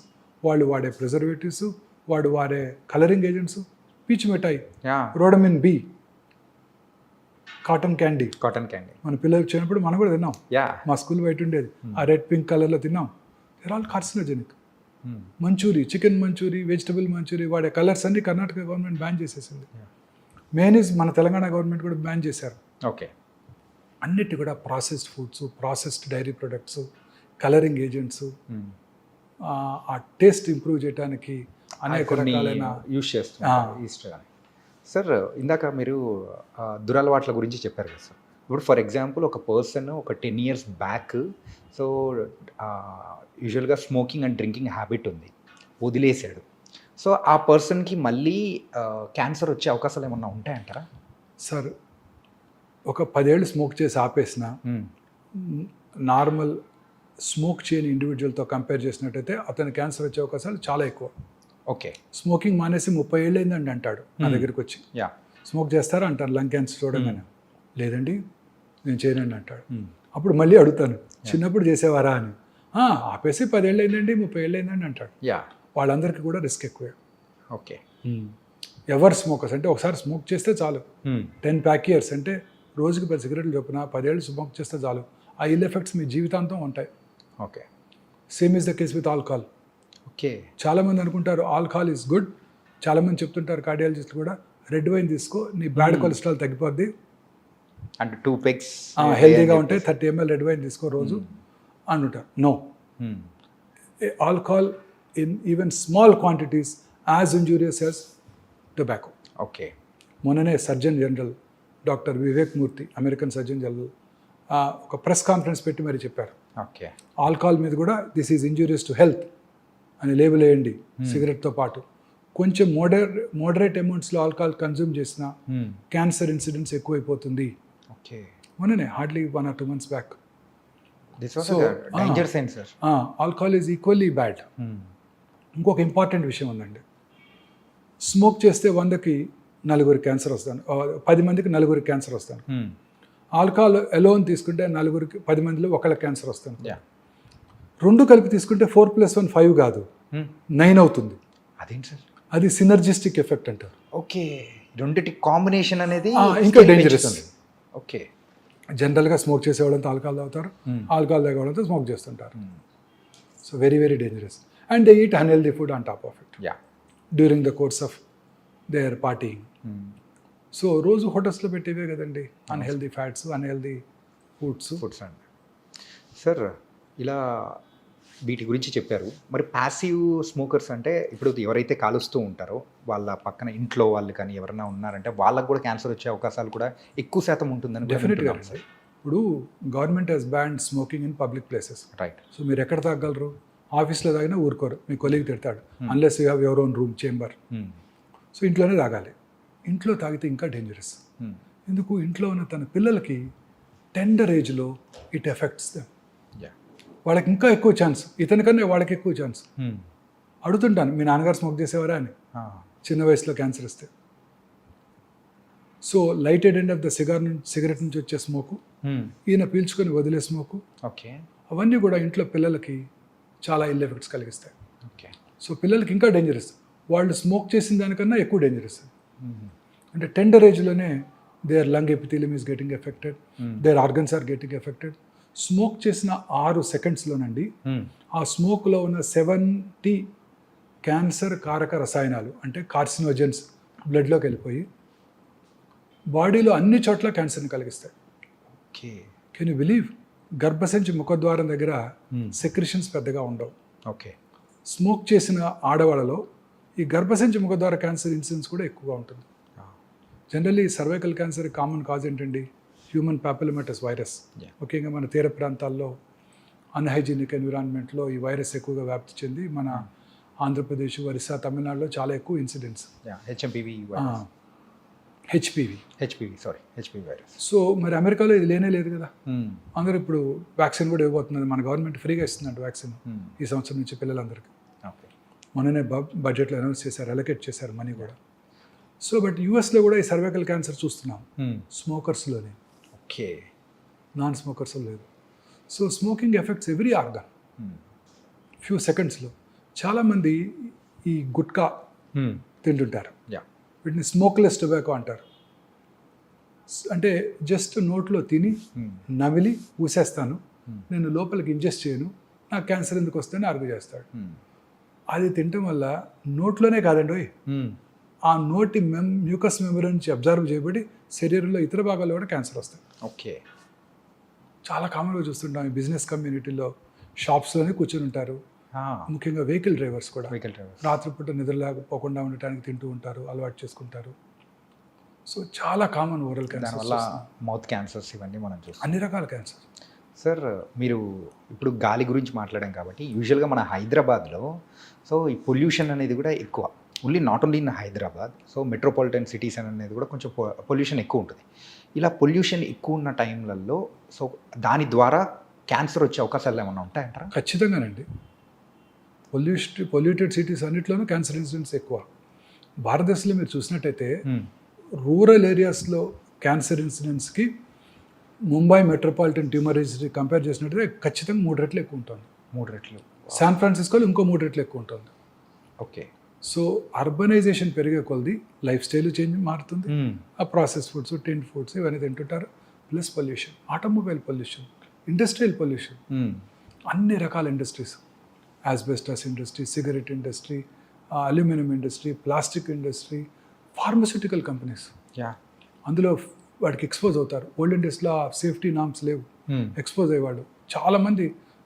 [SPEAKER 2] వాళ్ళు వాడే ప్రిజర్వేటివ్స్, వాడు వాడే కలరింగ్ ఏజెంట్స్, పీచు మిఠాయి, రోడమిన్ బి, కాటన్ క్యాండీ. మన పిల్లలు వచ్చినప్పుడు మనం కూడా తిన్నాం, మా స్కూల్ బయట ఉండేది, ఆ రెడ్ పింక్ కలర్లో తిన్నాం. They're all carcinogenic. Manchurian, chicken manchurian, vegetable manchurian వాడే కలర్స్ అన్ని కర్ణాటక గవర్నమెంట్ బ్యాన్ చేసేసింది. మేనీస్ మన తెలంగాణ గవర్నమెంట్ కూడా బ్యాన్ చేశారు.
[SPEAKER 3] ఓకే.
[SPEAKER 2] అన్నిటి కూడా processed foods, processed dairy products, colouring agents, ఆ టేస్ట్ ఇంప్రూవ్ చేయడానికి అనేక రకాలైన
[SPEAKER 3] యూస్ చేస్తున్నారు ఈస్టర్ అని. సార్ ఇందాక మీరు దురలవాట్ల గురించి చెప్పారు కదా సార్. ఇప్పుడు ఫర్ ఎగ్జాంపుల్ ఒక పర్సన్ ఒక 10 years బ్యాక్ సో యూజువల్గా స్మోకింగ్ అండ్ డ్రింకింగ్ హ్యాబిట్ ఉంది, వదిలేశాడు. సో ఆ పర్సన్కి మళ్ళీ క్యాన్సర్ వచ్చే అవకాశాలు ఏమన్నా ఉంటాయంటారా?
[SPEAKER 2] సార్ ఒక 10 ఏళ్ళు స్మోక్ చేసి ఆపేసిన నార్మల్ స్మోక్ చేయని ఇండివిజువల్తో కంపేర్ చేసినట్టయితే అతని క్యాన్సర్ వచ్చే అవకాశాలు చాలా ఎక్కువ.
[SPEAKER 3] ఓకే.
[SPEAKER 2] స్మోకింగ్ మానేసి 30 ఏళ్ళు అయిందండి అంటాడు నా దగ్గరికి వచ్చి.
[SPEAKER 3] యా.
[SPEAKER 2] స్మోక్ చేస్తారా అంటారు లంగ్ క్యాన్సర్ చూడగానే. లేదండి నేను చేయనండి అంటాడు. అప్పుడు మళ్ళీ అడుగుతాను చిన్నప్పుడు చేసేవారా అని. ఆపేసి 10 ఏళ్ళు అయిందండి 30 ఏళ్ళు అయిందండి అంటాడు.
[SPEAKER 3] యా.
[SPEAKER 2] వాళ్ళందరికీ కూడా రిస్క్ ఎక్కువే.
[SPEAKER 3] ఓకే.
[SPEAKER 2] ఎవరు స్మోకర్స్ అంటే ఒకసారి స్మోక్ చేస్తే చాలు 10 pack years అంటే రోజుకి 10 cigarettes చొప్పున 10 ఏళ్ళు స్మోక్ చేస్తే చాలు. ఆ ఇల్ ఎఫెక్ట్స్ మీ జీవితాంతం ఉంటాయి.
[SPEAKER 3] Okay.
[SPEAKER 2] Same is the case with alcohol.
[SPEAKER 3] Okay.
[SPEAKER 2] చాలామంది అనుకుంటారు ఆల్కహాల్ ఈజ్ గుడ్. చాలామంది చెప్తుంటారు కార్డియాలజిస్టులు కూడా రెడ్ వైన్ తీసుకో నీ బ్యాడ్ కొలెస్ట్రాల్ తగ్గిపోద్ది,
[SPEAKER 3] అంటే 2 pegs
[SPEAKER 2] హెల్తీగా ఉంటే 30 ml రెడ్ వైన్ తీసుకో రోజు అంటుంటారు. No, alcohol in even small quantities as injurious as tobacco.
[SPEAKER 3] Okay.
[SPEAKER 2] మొన్ననే surgeon general doctor Vivek Murthy, American surgeon general, ఒక ప్రెస్ కాన్ఫరెన్స్ పెట్టి మరి చెప్పారు
[SPEAKER 3] ఓకే.
[SPEAKER 2] ఆల్కహాల్ మీద కూడా this is injurious to health అని లేబుల్ వేయండి సిగరెట్తో పాటు. కొంచెం మోడరేట్ అమౌంట్స్లో ఆల్కహాల్ కన్జ్యూమ్ చేసిన క్యాన్సర్ ఇన్సిడెంట్స్ ఎక్కువైపోతుంది.
[SPEAKER 3] ఓకే.
[SPEAKER 2] మొన్ననే hardly 1 or 2 months back.
[SPEAKER 3] This was danger sign sir.
[SPEAKER 2] Alcohol is equally bad. ఇంకొక ఇంపార్టెంట్ విషయం ఉందండి. స్మోక్ చేస్తే 100కి 4 క్యాన్సర్ వస్తాను, 10 మందికి 4 క్యాన్సర్ వస్తాను. ఆల్కహాల్ ఎలోన్ తీసుకుంటే 10 మందిలో 1 క్యాన్సర్ వస్తాను. రెండు కలిపి తీసుకుంటే 4 + 1 5 కాదు 9 అవుతుంది.
[SPEAKER 3] అదేంటి సార్?
[SPEAKER 2] అది సినర్జిస్టిక్ ఎఫెక్ట్ అంటారు.
[SPEAKER 3] ఓకే. రెండిటి కాంబినేషన్ అనేది
[SPEAKER 2] ఇంకా డేంజరస్.
[SPEAKER 3] ఓకే.
[SPEAKER 2] జనరల్గా స్మోక్ చేసేవాళ్ళంతా ఆల్కహాల్ తాగుతారు, ఆల్కహాల్ తాగేవాళ్ళంతా స్మోక్ చేస్తుంటారు. So very very dangerous. And they eat unhealthy food on top of it during the course of their partying. So రోజు హోటల్స్లో పెట్టేవే కదండి అన్హెల్దీ ఫ్యాట్స్, అన్హెల్దీ ఫుడ్స్
[SPEAKER 3] అండి. Sir ఇలా వీటి గురించి చెప్పారు. మరి ప్యాసివ్ స్మోకర్స్ అంటే ఇప్పుడు ఎవరైతే కాలుస్తూ ఉంటారో వాళ్ళ పక్కన ఇంట్లో వాళ్ళు కానీ ఎవరైనా ఉన్నారంటే వాళ్ళకు కూడా క్యాన్సర్ వచ్చే అవకాశాలు కూడా ఎక్కువ శాతం ఉంటుందని
[SPEAKER 2] డెఫినెట్గా. ఇప్పుడు government has ban smoking in public places.
[SPEAKER 3] Right.
[SPEAKER 2] So మీరు ఎక్కడ తాగలరు? ఆఫీస్లో తాగినా ఊరుకోరు, మీ కొలీగ్ తిడతాడు unless you have your own room chamber. So ఇంట్లోనే తాగాలి. ఇంట్లో తాగితే ఇంకా డేంజరస్. ఎందుకు? ఇంట్లో ఉన్న తన పిల్లలకి టెండర్ ఏజ్లో ఇట్ ఎఫెక్ట్స్ దెమ్. వాళ్ళకి ఇంకా ఎక్కువ ఛాన్స్, ఇతనికన్నా వాళ్ళకి ఎక్కువ ఛాన్స్. అడుగుతుంటాను మీ నాన్నగారు స్మోక్ చేసేవారా అని, చిన్న వయసులో క్యాన్సర్ వస్తే. So lighted end of the cigarette నుంచి వచ్చే స్మోకు, ఈయన పీల్చుకొని వదిలే స్మోకు,
[SPEAKER 3] ఓకే,
[SPEAKER 2] అవన్నీ కూడా ఇంట్లో పిల్లలకి చాలా ఇల్ ఎఫెక్ట్స్ కలిగిస్తాయి.
[SPEAKER 3] ఓకే.
[SPEAKER 2] సో పిల్లలకి ఇంకా డేంజరస్, వాళ్ళు స్మోక్ చేసిన దానికన్నా ఎక్కువ డేంజరస్. అంటే టెండర్ ఏజ్లోనే their lung epithelium is getting affected, their organs are getting affected. Smoke చేసిన 6 secondsలోనండి ఆ స్మోక్లో ఉన్న 70 క్యాన్సర్ కారక రసాయనాలు అంటే కార్సినోజెన్స్ బ్లడ్లోకి వెళ్ళిపోయి బాడీలో అన్ని చోట్ల క్యాన్సర్ని కలిగిస్తాయి.
[SPEAKER 3] ఓకే.
[SPEAKER 2] Can you believe? గర్భసంచి ముఖద్వారం దగ్గర సెక్రిషన్స్ పెద్దగా ఉండవు.
[SPEAKER 3] ఓకే.
[SPEAKER 2] స్మోక్ చేసిన ఆడవాళ్ళలో ఈ గర్భసంచి ముఖద్వార క్యాన్సర్ ఇన్సిడెన్స్ కూడా ఎక్కువగా ఉంటుంది. Generally cervical cancer common cause ఏంటండి? Human papillomatous virus. ముఖ్యంగా మన తీర ప్రాంతాల్లో అన్హైజీనిక్ ఎన్విరాన్మెంట్లో ఈ వైరస్ ఎక్కువగా వ్యాప్తి చెంది మన ఆంధ్రప్రదేశ్, ఒరిస్సా, తమిళనాడులో చాలా ఎక్కువ ఇన్సిడెంట్స్.
[SPEAKER 3] HPV virus.
[SPEAKER 2] సో మరి అమెరికాలో ఇది లేనే లేదు కదా. అందరూ ఇప్పుడు వ్యాక్సిన్ కూడా ఇవ్వబోతున్నది, మన గవర్నమెంట్ ఫ్రీగా ఇస్తుందంట వ్యాక్సిన్ ఈ సంవత్సరం నుంచి పిల్లలందరికీ. మొన్ననే బడ్జెట్లో అనౌన్స్ చేశారు, అలొకేట్ చేశారు మనీ కూడా. సో బట్ యూఎస్లో కూడా ఈ సర్వైకల్ క్యాన్సర్ చూస్తున్నాం స్మోకర్స్లోనే.
[SPEAKER 3] ఓకే.
[SPEAKER 2] నాన్ స్మోకర్స్ లేదు. So smoking effects every organ few సెకండ్స్లో. చాలామంది ఈ గుట్కా తింటుంటారు, వీటిని స్మోక్లెస్ టొబాకో అంటారు. అంటే జస్ట్ నోట్లో తిని నవిలి ఊసేస్తాను, నేను లోపలికి ఇంజెస్ట్ చేయను, నాకు క్యాన్సర్ ఎందుకు వస్తుందని ఆర్గ్యూ చేస్తాడు. అది తినటం వల్ల నోట్లోనే కాదండి, ఆ నోటి మ్యూకస్ మెమరీ నుంచి అబ్జర్వ్ చేయబడి శరీరంలో ఇతర భాగాల్లో కూడా క్యాన్సర్ వస్తాయి.
[SPEAKER 3] ఓకే.
[SPEAKER 2] చాలా కామన్గా చూస్తుంటాం ఈ బిజినెస్ కమ్యూనిటీలో. షాప్స్లోనే కూర్చొని ఉంటారు. ముఖ్యంగా వెహికల్ డ్రైవర్స్ కూడా
[SPEAKER 3] వెహికల్ డ్రైవర్స్.
[SPEAKER 2] రాత్రిపూట నిద్రలేకపోకుండా ఉండటానికి తింటూ ఉంటారు, అలవాటు చేసుకుంటారు. సో చాలా కామన్ ఓరల్
[SPEAKER 3] దానివల్ల
[SPEAKER 2] క్యాన్సర్,
[SPEAKER 3] మౌత్ క్యాన్సర్స్ ఇవన్నీ మనం చూస్తాం.
[SPEAKER 2] అన్ని రకాల క్యాన్సర్.
[SPEAKER 3] సార్ మీరు ఇప్పుడు గాలి గురించి మాట్లాడాం కాబట్టి యూజువల్గా మన హైదరాబాద్లో సో ఈ పొల్యూషన్ అనేది కూడా ఎక్కువ. Not only in Hyderabad, so metropolitan cities అనేది కూడా కొంచెం పొల్యూషన్ ఎక్కువ ఉంటుంది. ఇలా పొల్యూషన్ ఎక్కువ ఉన్న టైంలలో సో దాని ద్వారా క్యాన్సర్ వచ్చే అవకాశాలు ఏమైనా ఉంటాయంటారా?
[SPEAKER 2] ఖచ్చితంగానండి. పొల్యూటెడ్ సిటీస్ అన్నిట్లోనూ క్యాన్సర్ ఇన్సిడెంట్స్ ఎక్కువ. భారతదేశంలో మీరు చూసినట్టయితే రూరల్ ఏరియాస్లో క్యాన్సర్ ఇన్సిడెంట్స్కి Mumbai metropolitan tumour registry compare చేసినట్టయితే ఖచ్చితంగా 3 రెట్లు ఎక్కువ ఉంటుంది.
[SPEAKER 3] 3 రెట్లు.
[SPEAKER 2] శాన్ ఫ్రాన్సిస్కోలో ఇంకో 3 రెట్లు ఎక్కువ ఉంటుంది.
[SPEAKER 3] ఓకే.
[SPEAKER 2] సో అర్బనైజేషన్ పెరిగే కొలది లైఫ్ స్టైల్ చేంజ్ మారుతుంది. ఆ ప్రాసెస్ ఫుడ్స్, టిన్ ఫుడ్స్ ఇవన్నీ తింటుంటారు. Plus pollution, automobile pollution, industrial pollution, అన్ని రకాల industries, asbestos industry, cigarette industry, aluminium industry, plastic industry, pharmaceutical companies, అందులో వాడికి ఎక్స్పోజ్ అవుతారు. ఓల్డెన్ డేస్లో ఆ సేఫ్టీ నామ్స్ లేవు, ఎక్స్పోజ్ అయ్యేవాడు. చాలామంది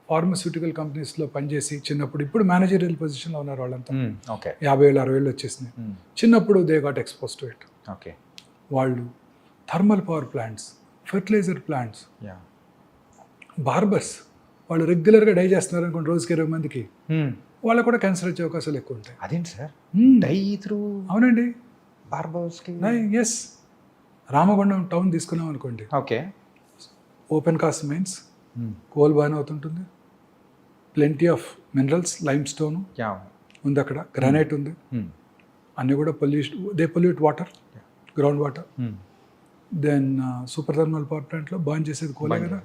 [SPEAKER 2] ఫార్మస్యూటికల్ కంపెనీస్లో పనిచేసి చిన్నప్పుడు, ఇప్పుడు మేనేజరియల్ పొజిషన్లో ఉన్నారు వాళ్ళంతా. 50 ఏళ్ళు 60 ఏళ్ళు వచ్చేసినాయి. చిన్నప్పుడు they got expose to it.
[SPEAKER 3] Okay.
[SPEAKER 2] వాళ్ళు thermal power plants, fertilizer plants, barbers, వాళ్ళు రెగ్యులర్గా డై చేస్తున్నారు అనుకోండి రోజుకి 20 మందికి, వాళ్ళకు కూడా క్యాన్సర్ వచ్చే అవకాశాలు ఎక్కువ ఉంటాయి.
[SPEAKER 3] అదేంటి సార్ డై త్రూ?
[SPEAKER 2] అవునండి,
[SPEAKER 3] బార్బర్స్కి.
[SPEAKER 2] ఎస్. రామగుండం టౌన్ తీసుకున్నాం అనుకోండి,
[SPEAKER 3] okay.
[SPEAKER 2] Open cast mines, coal బాన్ అవుతుంటుంది, plenty of minerals, limestone ఉంది అక్కడ, గ్రానైట్ ఉంది, అన్నీ కూడా pollute water, ground water. Then super thermal power ప్లాంట్లో బర్న్ చేసేది కోలే కదా.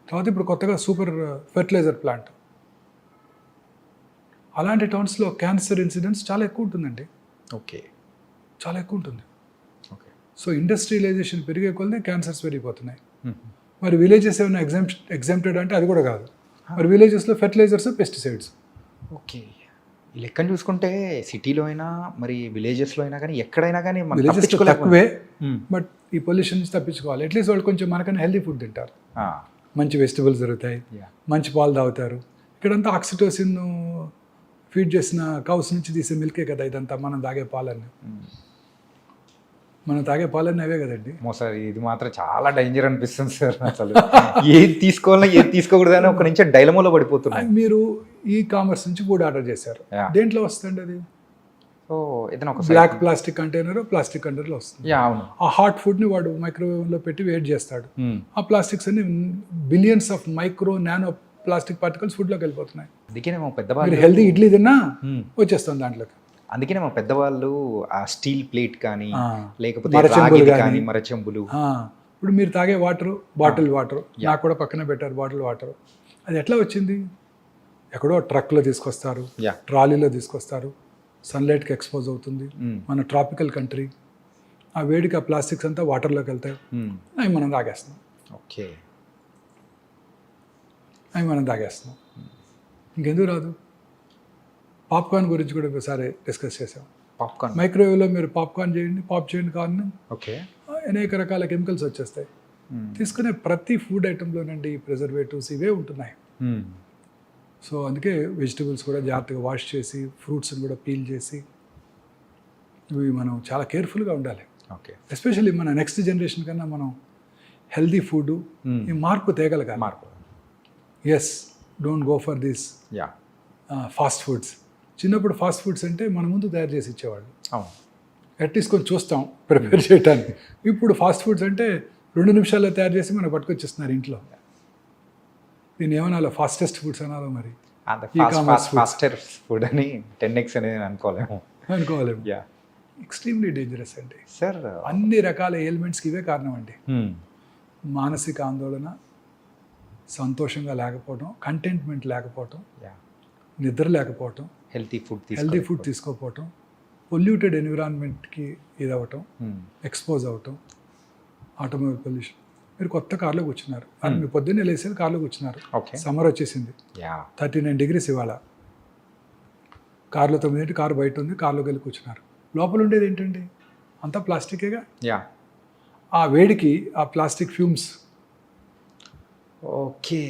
[SPEAKER 2] తర్వాత ఇప్పుడు కొత్తగా సూపర్ ఫెర్టిలైజర్ ప్లాంట్. అలాంటి టౌన్స్లో క్యాన్సర్ ఇన్సిడెంట్స్ చాలా ఎక్కువ ఉంటుందండి.
[SPEAKER 3] ఓకే.
[SPEAKER 2] చాలా ఎక్కువ ఉంటుంది.
[SPEAKER 3] ఓకే.
[SPEAKER 2] సో ఇండస్ట్రియలైజేషన్ పెరిగే కొలది క్యాన్సర్స్ పెరిగిపోతున్నాయి. మరి విలేజెస్ ఏమైనా ఎగ్జామ్టెడ్ అంటే అది కూడా కాదు. మరి విలేజెస్లో ఫెర్టిలైజర్స్, పెస్టిసైడ్స్.
[SPEAKER 3] ఓకే. ఈ లెక్కను చూసుకుంటే సిటీలో అయినా మరి విలేజెస్లో అయినా కానీ ఎక్కడైనా కానీ
[SPEAKER 2] విలేజెస్ తక్కువే, బట్ ఈ పొల్యూషన్ నుంచి తప్పించుకోవాలి. అట్లీస్ట్ వాళ్ళు కొంచెం మనకన్నా హెల్దీ ఫుడ్ తింటారు, మంచి వెజిటబుల్స్ దొరుకుతాయి, మంచి పాలు తాగుతారు. ఇక్కడంతా ఆక్సిటోసిన్ ఫీడ్ చేసిన కౌస్ నుంచి తీసే మిల్కే కదా ఇదంతా. మనం తాగే పాలన్నీ, మనం తాగే పాలన్నీ అవే కదండి.
[SPEAKER 3] సార్ ఇది మాత్రం చాలా డేంజర్ అనిపిస్తుంది సార్. అసలు ఏది తీసుకోవాలన్నా ఏది తీసుకోకూడదు అని ఒక నుంచి డైలమాలో పడిపోతున్నాయి.
[SPEAKER 2] మీరు ఈ కామర్స్ నుంచి ఫుడ్ ఆర్డర్ చేశారు, దేంట్లో వస్తుంది అది?
[SPEAKER 3] సో ఏదైనా ఒక
[SPEAKER 2] బ్లాక్ ప్లాస్టిక్ కంటైనర్, ప్లాస్టిక్ కంటైనర్లో వస్తుంది.
[SPEAKER 3] అవును.
[SPEAKER 2] ఆ హాట్ ఫుడ్ని వాడు మైక్రోవేవ్లో పెట్టి వేట్ చేస్తాడు. ఆ ప్లాస్టిక్స్ అన్ని billions of micro nano plastic particles ఫుడ్లోకి వెళ్ళిపోతున్నాయి.
[SPEAKER 3] అందుకనే మా పెద్దవాళ్ళు
[SPEAKER 2] హెల్దీ ఇడ్లీ తిన్నా వచ్చేస్తుంది దాంట్లోకి.
[SPEAKER 3] అందుకనే మా పెద్దవాళ్ళు ఆ స్టీల్ ప్లేట్ కానీ లేకపోతే మరచెంబులు.
[SPEAKER 2] ఇప్పుడు మీరు తాగే వాటర్, బాటిల్ వాటర్, నాకు కూడా పక్కన పెట్టారు బాటిల్ వాటర్. అది ఎట్లా వచ్చింది? ఎక్కడో ట్రక్లో తీసుకొస్తారు, ట్రాలీలో తీసుకొస్తారు, సన్లైట్కి ఎక్స్పోజ్ అవుతుంది. మన ట్రాపికల్ కంట్రీ, ఆ వేడికి ఆ ప్లాస్టిక్స్ అంతా వాటర్లోకి వెళ్తాయి, అవి మనం తాగేస్తున్నాం.
[SPEAKER 3] ఓకే.
[SPEAKER 2] అవి మనం తాగేస్తున్నాం. ఇంకెందుకు రాదు? పాప్కార్న్ గురించి కూడా ఒకసారి డిస్కస్ చేసాం.
[SPEAKER 3] పాప్కార్న్
[SPEAKER 2] మైక్రోవేవ్లో మీరు పాప్కార్న్ చేయండి, పాప్ చేయండి కార్న్,
[SPEAKER 3] ఓకే,
[SPEAKER 2] అనేక రకాల కెమికల్స్ వచ్చేస్తాయి. తీసుకునే ప్రతి ఫుడ్ ఐటెంలోనండి ప్రిజర్వేటివ్స్ ఇవే ఉంటున్నాయి. సో అందుకే వెజిటబుల్స్ కూడా జాగ్రత్తగా వాష్ చేసి, ఫ్రూట్స్ని కూడా పీల్ చేసి, ఇవి మనం చాలా కేర్ఫుల్గా ఉండాలి.
[SPEAKER 3] ఓకే.
[SPEAKER 2] ఎస్పెషల్లీ మన నెక్స్ట్ జనరేషన్ కన్నా మనం హెల్దీ ఫుడ్ ఈ మార్పు తేగలగాలి.
[SPEAKER 3] మార్పు.
[SPEAKER 2] Yes, don't go for this fast foods. చిన్నప్పుడు ఫాస్ట్ ఫుడ్స్ అంటే మన ముందు తయారు చేసి ఇచ్చేవాళ్ళు, అట్లీస్ట్ కొంచెం చూస్తాం ప్రిపేర్ చేయడానికి. ఇప్పుడు ఫాస్ట్ ఫుడ్స్ అంటే 2 నిమిషాల్లో తయారు చేసి మనకు పట్టుకొచ్చేస్తున్నారు ఇంట్లో. దీన్ని ఏమన్నా ఫాస్టెస్ట్ ఫుడ్స్ అనాలో మరి?
[SPEAKER 3] ఫాస్టర్ ఫుడ్ అని 10x అనేది అనుకోలేము.
[SPEAKER 2] ఎక్స్ట్రీమ్లీ డేంజరస్ అండి
[SPEAKER 3] సార్.
[SPEAKER 2] అన్ని రకాల ఎయిల్మెంట్స్కి ఇవే కారణం అండి. మానసిక ఆందోళన, సంతోషంగా లేకపోవడం, కంటెంట్మెంట్ లేకపోవటం, నిద్ర లేకపోవటం,
[SPEAKER 3] హెల్తీ ఫుడ్
[SPEAKER 2] తీసుకోకపోవటం, పొల్యూటెడ్ ఎన్విరాన్మెంట్కి ఇది అవ్వటం, ఎక్స్పోజ్ అవ్వటం, ఆటోమొబైల్ పొల్యూషన్. మీరు కొత్త కార్లో కూర్చున్నారు, మీరు పొద్దున్నే లేసేది కార్లో కూర్చున్నారు, సమ్మర్ వచ్చేసింది, 39 degrees ఇవాళ. కార్లో 9 కారు బయట ఉంది, కార్లోకి వెళ్ళి కూర్చున్నారు. లోపల ఉండేది ఏంటండి? అంతా ప్లాస్టికేగా. ఆ వేడికి ఆ ప్లాస్టిక్ ఫ్యూమ్స్.
[SPEAKER 3] ఓకే.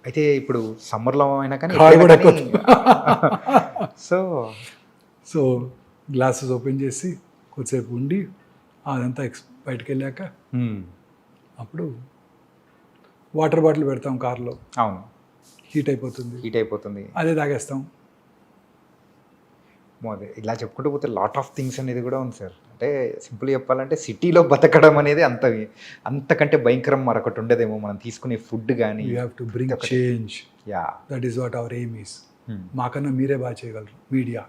[SPEAKER 3] అయితే ఇప్పుడు సమ్మర్లో అయినా కానీ
[SPEAKER 2] కారు కూడా
[SPEAKER 3] సో
[SPEAKER 2] సో గ్లాసెస్ ఓపెన్ చేసి కొద్దిసేపు ఉండి అదంతా బయటకు వెళ్ళాక అప్పుడు వాటర్ బాటిల్ పెడతాం కార్లో,
[SPEAKER 3] అవును,
[SPEAKER 2] హీట్ అయిపోతుంది, అదే తాగేస్తాం.
[SPEAKER 3] అదే ఇలా చెప్పుకుంటూ పోతే లాట్ ఆఫ్ థింగ్స్ అనేది కూడా ఉంది సార్. అంటే సింపుల్ చెప్పాలంటే సిటీలో బతకడం అనేది అంతకంటే భయంకరం మరొకటి ఉండదేమో. మనం తీసుకునే ఫుడ్ కానీ
[SPEAKER 2] you have to bring change.
[SPEAKER 3] Yeah,
[SPEAKER 2] that is what hour aim is. మాకన్నా మీరే బాగా చేయగలరు. Media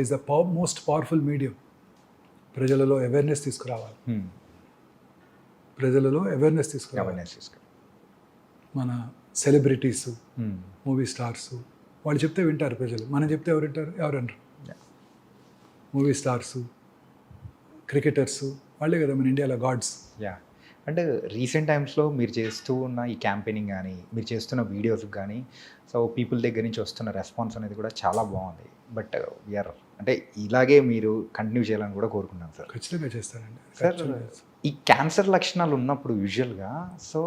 [SPEAKER 2] is the most powerful medium. ప్రజలలో అవేర్నెస్ తీసుకురావాలి. మన సెలబ్రిటీస్, మూవీ స్టార్స్ వాళ్ళు చెప్తే వింటారు ప్రజలు. మనం చెప్తే ఎవరు వింటారు? ఎవరన్నారు? మూవీ స్టార్స్, క్రికెటర్స్ వాళ్ళే కదా మన ఇండియాలో గాడ్స్.
[SPEAKER 3] యా, అంటే రీసెంట్ టైమ్స్లో మీరు చేస్తూ ఉన్న ఈ క్యాంపెయినింగ్ కానీ మీరు చేస్తున్న వీడియోస్కి కానీ సో పీపుల్ దగ్గర నుంచి వస్తున్న రెస్పాన్స్ అనేది కూడా చాలా బాగుంది. బట్ వీఆర్ అంటే ఇలాగే మీరు కంటిన్యూ చేయాలని కూడా కోరుకున్నాను సార్.
[SPEAKER 2] ఖచ్చితంగా చేస్తానండి
[SPEAKER 3] సార్. ఈ క్యాన్సర్ లక్షణాలు ఉన్నప్పుడు యూజువల్గా సో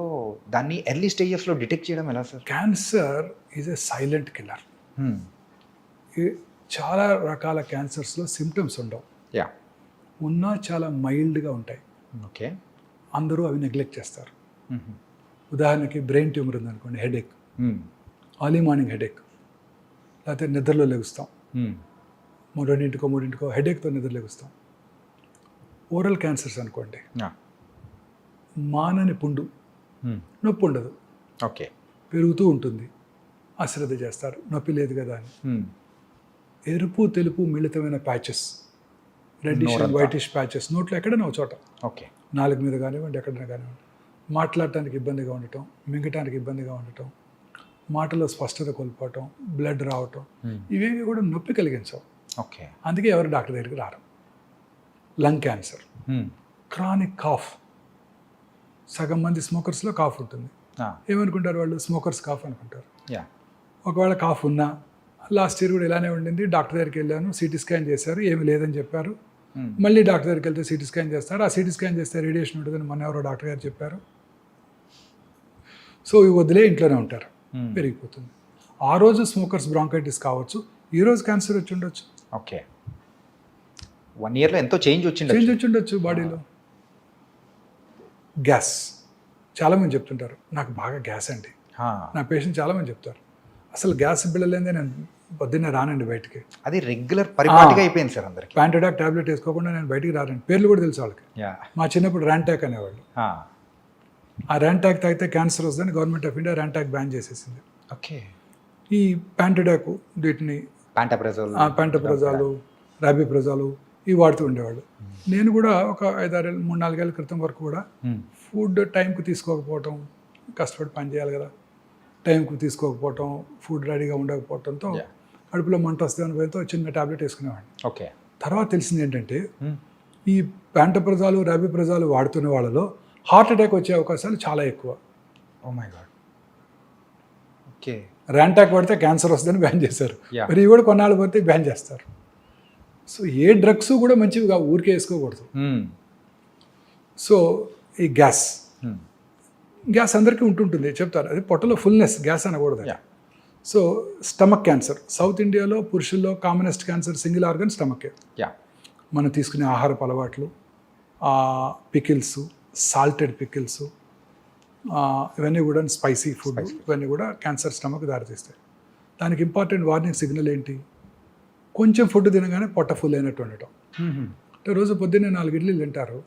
[SPEAKER 3] దాన్ని ఎర్లీ స్టేజెస్లో డిటెక్ట్ చేయడం ఎలా sir?
[SPEAKER 2] Cancer is a silent killer. చాలా రకాల క్యాన్సర్స్లో సిమ్టమ్స్ ఉండవు.
[SPEAKER 3] యా,
[SPEAKER 2] ఉన్నా చాలా మైల్డ్గా ఉంటాయి.
[SPEAKER 3] ఓకే,
[SPEAKER 2] అందరూ అవి నెగ్లెక్ట్ చేస్తారు. ఉదాహరణకి బ్రెయిన్ ట్యూమర్ ఉందనుకోండి, హెడేక్, ఎర్లీ మార్నింగ్ హెడేక్, లేకపోతే నిద్రలో లెగుస్తాం, 2-3 హెడేక్తో నిద్ర లెగుస్తాం. ఓరల్ క్యాన్సర్స్ అనుకోండి, మానని పుండు, నొప్పి ఉండదు,
[SPEAKER 3] ఓకే,
[SPEAKER 2] పెరుగుతూ ఉంటుంది, అశ్రద్ధ చేస్తారు, నొప్పి లేదు కదా అని. ఎరుపు తెలుపు మిళితమైన patches, reddish and whitish patches నోట్లో ఎక్కడైనా ఒక చోట,
[SPEAKER 3] ఓకే,
[SPEAKER 2] నాలుగు మీద కానివ్వండి, ఎక్కడైనా కానివ్వండి. మాట్లాడటానికి ఇబ్బందిగా ఉండటం, మింగటానికి ఇబ్బందిగా ఉండటం, మాటలో స్పష్టత కోల్పోవటం, బ్లడ్ రావటం, ఇవేవి కూడా నొప్పి కలిగించవు.
[SPEAKER 3] ఓకే, అందుకే
[SPEAKER 2] ఎవరు డాక్టర్ దగ్గరికి రారు. లంగ్ క్యాన్సర్, క్రానిక్ కాఫ్, సగం మంది స్మోకర్స్లో కాఫ్ ఉంటుంది. ఏమనుకుంటారు వాళ్ళు? స్మోకర్స్ కాఫ్ అనుకుంటారు. ఒకవేళ కాఫ్ ఉన్నా, లాస్ట్ ఇయర్ కూడా ఇలానే ఉండింది, డాక్టర్ దగ్గరికి వెళ్ళాను, సిటీ స్కాన్ చేశారు, ఏమి లేదని చెప్పారు. మళ్ళీ డాక్టర్ దగ్గరికి వెళ్తే సిటీ స్కాన్ చేస్తారు, ఆ సిటీ స్కాన్ చేస్తే రేడియేషన్ ఉంటుందని మన ఎవరో డాక్టర్ గారు చెప్పారు. సో ఇవి వదిలే ఇంట్లోనే ఉంటారు, పెరిగిపోతుంది. ఆ రోజు స్మోకర్స్ బ్రాంకైటిస్ కావచ్చు, ఈ రోజు క్యాన్సర్ వచ్చి ఉండొచ్చు.
[SPEAKER 3] ఓకే, 1 yearలో ఎంతో చేంజ్ వచ్చి
[SPEAKER 2] ఉండొచ్చు బాడీలో. గ్యాస్, చాలామంది చెప్తుంటారు నాకు బాగా గ్యాస్ అండి. నా పేషెంట్ చాలామంది చెప్తారు అసలు గ్యాస్ బిళ్ళలేదే నేను పొద్దున్నే రానండి బయటికి.
[SPEAKER 3] అది రెగ్యులర్ పరిపాటిగా అయిపోయింది సార్ అందరికి.
[SPEAKER 2] ప్యాంటడాక్ టాబ్లెట్ వేసుకోకుండా నేను బయటికి రానండి. పేర్లు కూడా తెలుసు వాళ్ళకి. మా చిన్నప్పుడు ర్యాంటాక్ అనేవాళ్ళు. ఆ ర్యాంటాక్ తాగితే క్యాన్సర్ వస్తుందని government of India Rantac ban చేసేసింది.
[SPEAKER 3] ఓకే,
[SPEAKER 2] ఈ ప్యాంటడాక్, వీటిని ప్యాంటప్రజాలు, రాబిప్రజాలు ఇవి వాడుతూ ఉండేవాళ్ళు. నేను కూడా ఒక 3-4 ఏళ్ళ క్రితం వరకు కూడా ఫుడ్ టైంకి తీసుకోకపోవటం, కష్టపడి పని చేయాలి కదా, టైంకి తీసుకోకపోవటం, ఫుడ్ రెడీగా ఉండకపోవడంతో కడుపులో మంట వస్తే అనుభవంతో చిన్న టాబ్లెట్ వేసుకునేవాడిని.
[SPEAKER 3] ఓకే,
[SPEAKER 2] తర్వాత తెలిసింది ఏంటంటే ఈ ప్యాంటప్రజాలు, రాబిప్రజాలు వాడుతున్న వాళ్ళలో హార్ట్ అటాక్ వచ్చే అవకాశాలు చాలా ఎక్కువ.
[SPEAKER 3] Oh my god. Okay,
[SPEAKER 2] Rantac పడితే క్యాన్సర్ వస్తుందని బ్యాన్ చేశారు. మరి ఇవి కూడా కొన్నాళ్ళు పడితే బ్యాన్ చేస్తారు. సో ఏ డ్రగ్స్ కూడా మంచివిగా ఊరికే వేసుకోకూడదు. సో ఈ గ్యాస్ అందరికీ ఉంటుంటుంది, చెప్తారు. అది పొట్టలో ఫుల్నెస్, గ్యాస్ అనకూడదు. సో స్టమక్ క్యాన్సర్, సౌత్ ఇండియాలో పురుషుల్లో commonest cancer single organ stomach ache. మనం తీసుకునే ఆహారపు అలవాట్లు, పికిల్స్, సాల్టెడ్ పికిల్స్, ఇవన్నీ కూడా స్పైసీ ఫుడ్, ఇవన్నీ కూడా క్యాన్సర్ స్టమక్ దారితీస్తాయి. దానికి ఇంపార్టెంట్ వార్నింగ్ సిగ్నల్ ఏంటి? కొంచెం ఫుడ్ తినగానే పొట్ట ఫుల్ అయినట్టు ఉండటం. అంటే రోజు పొద్దున్నే 4 ఇడ్లీలు తింటారు,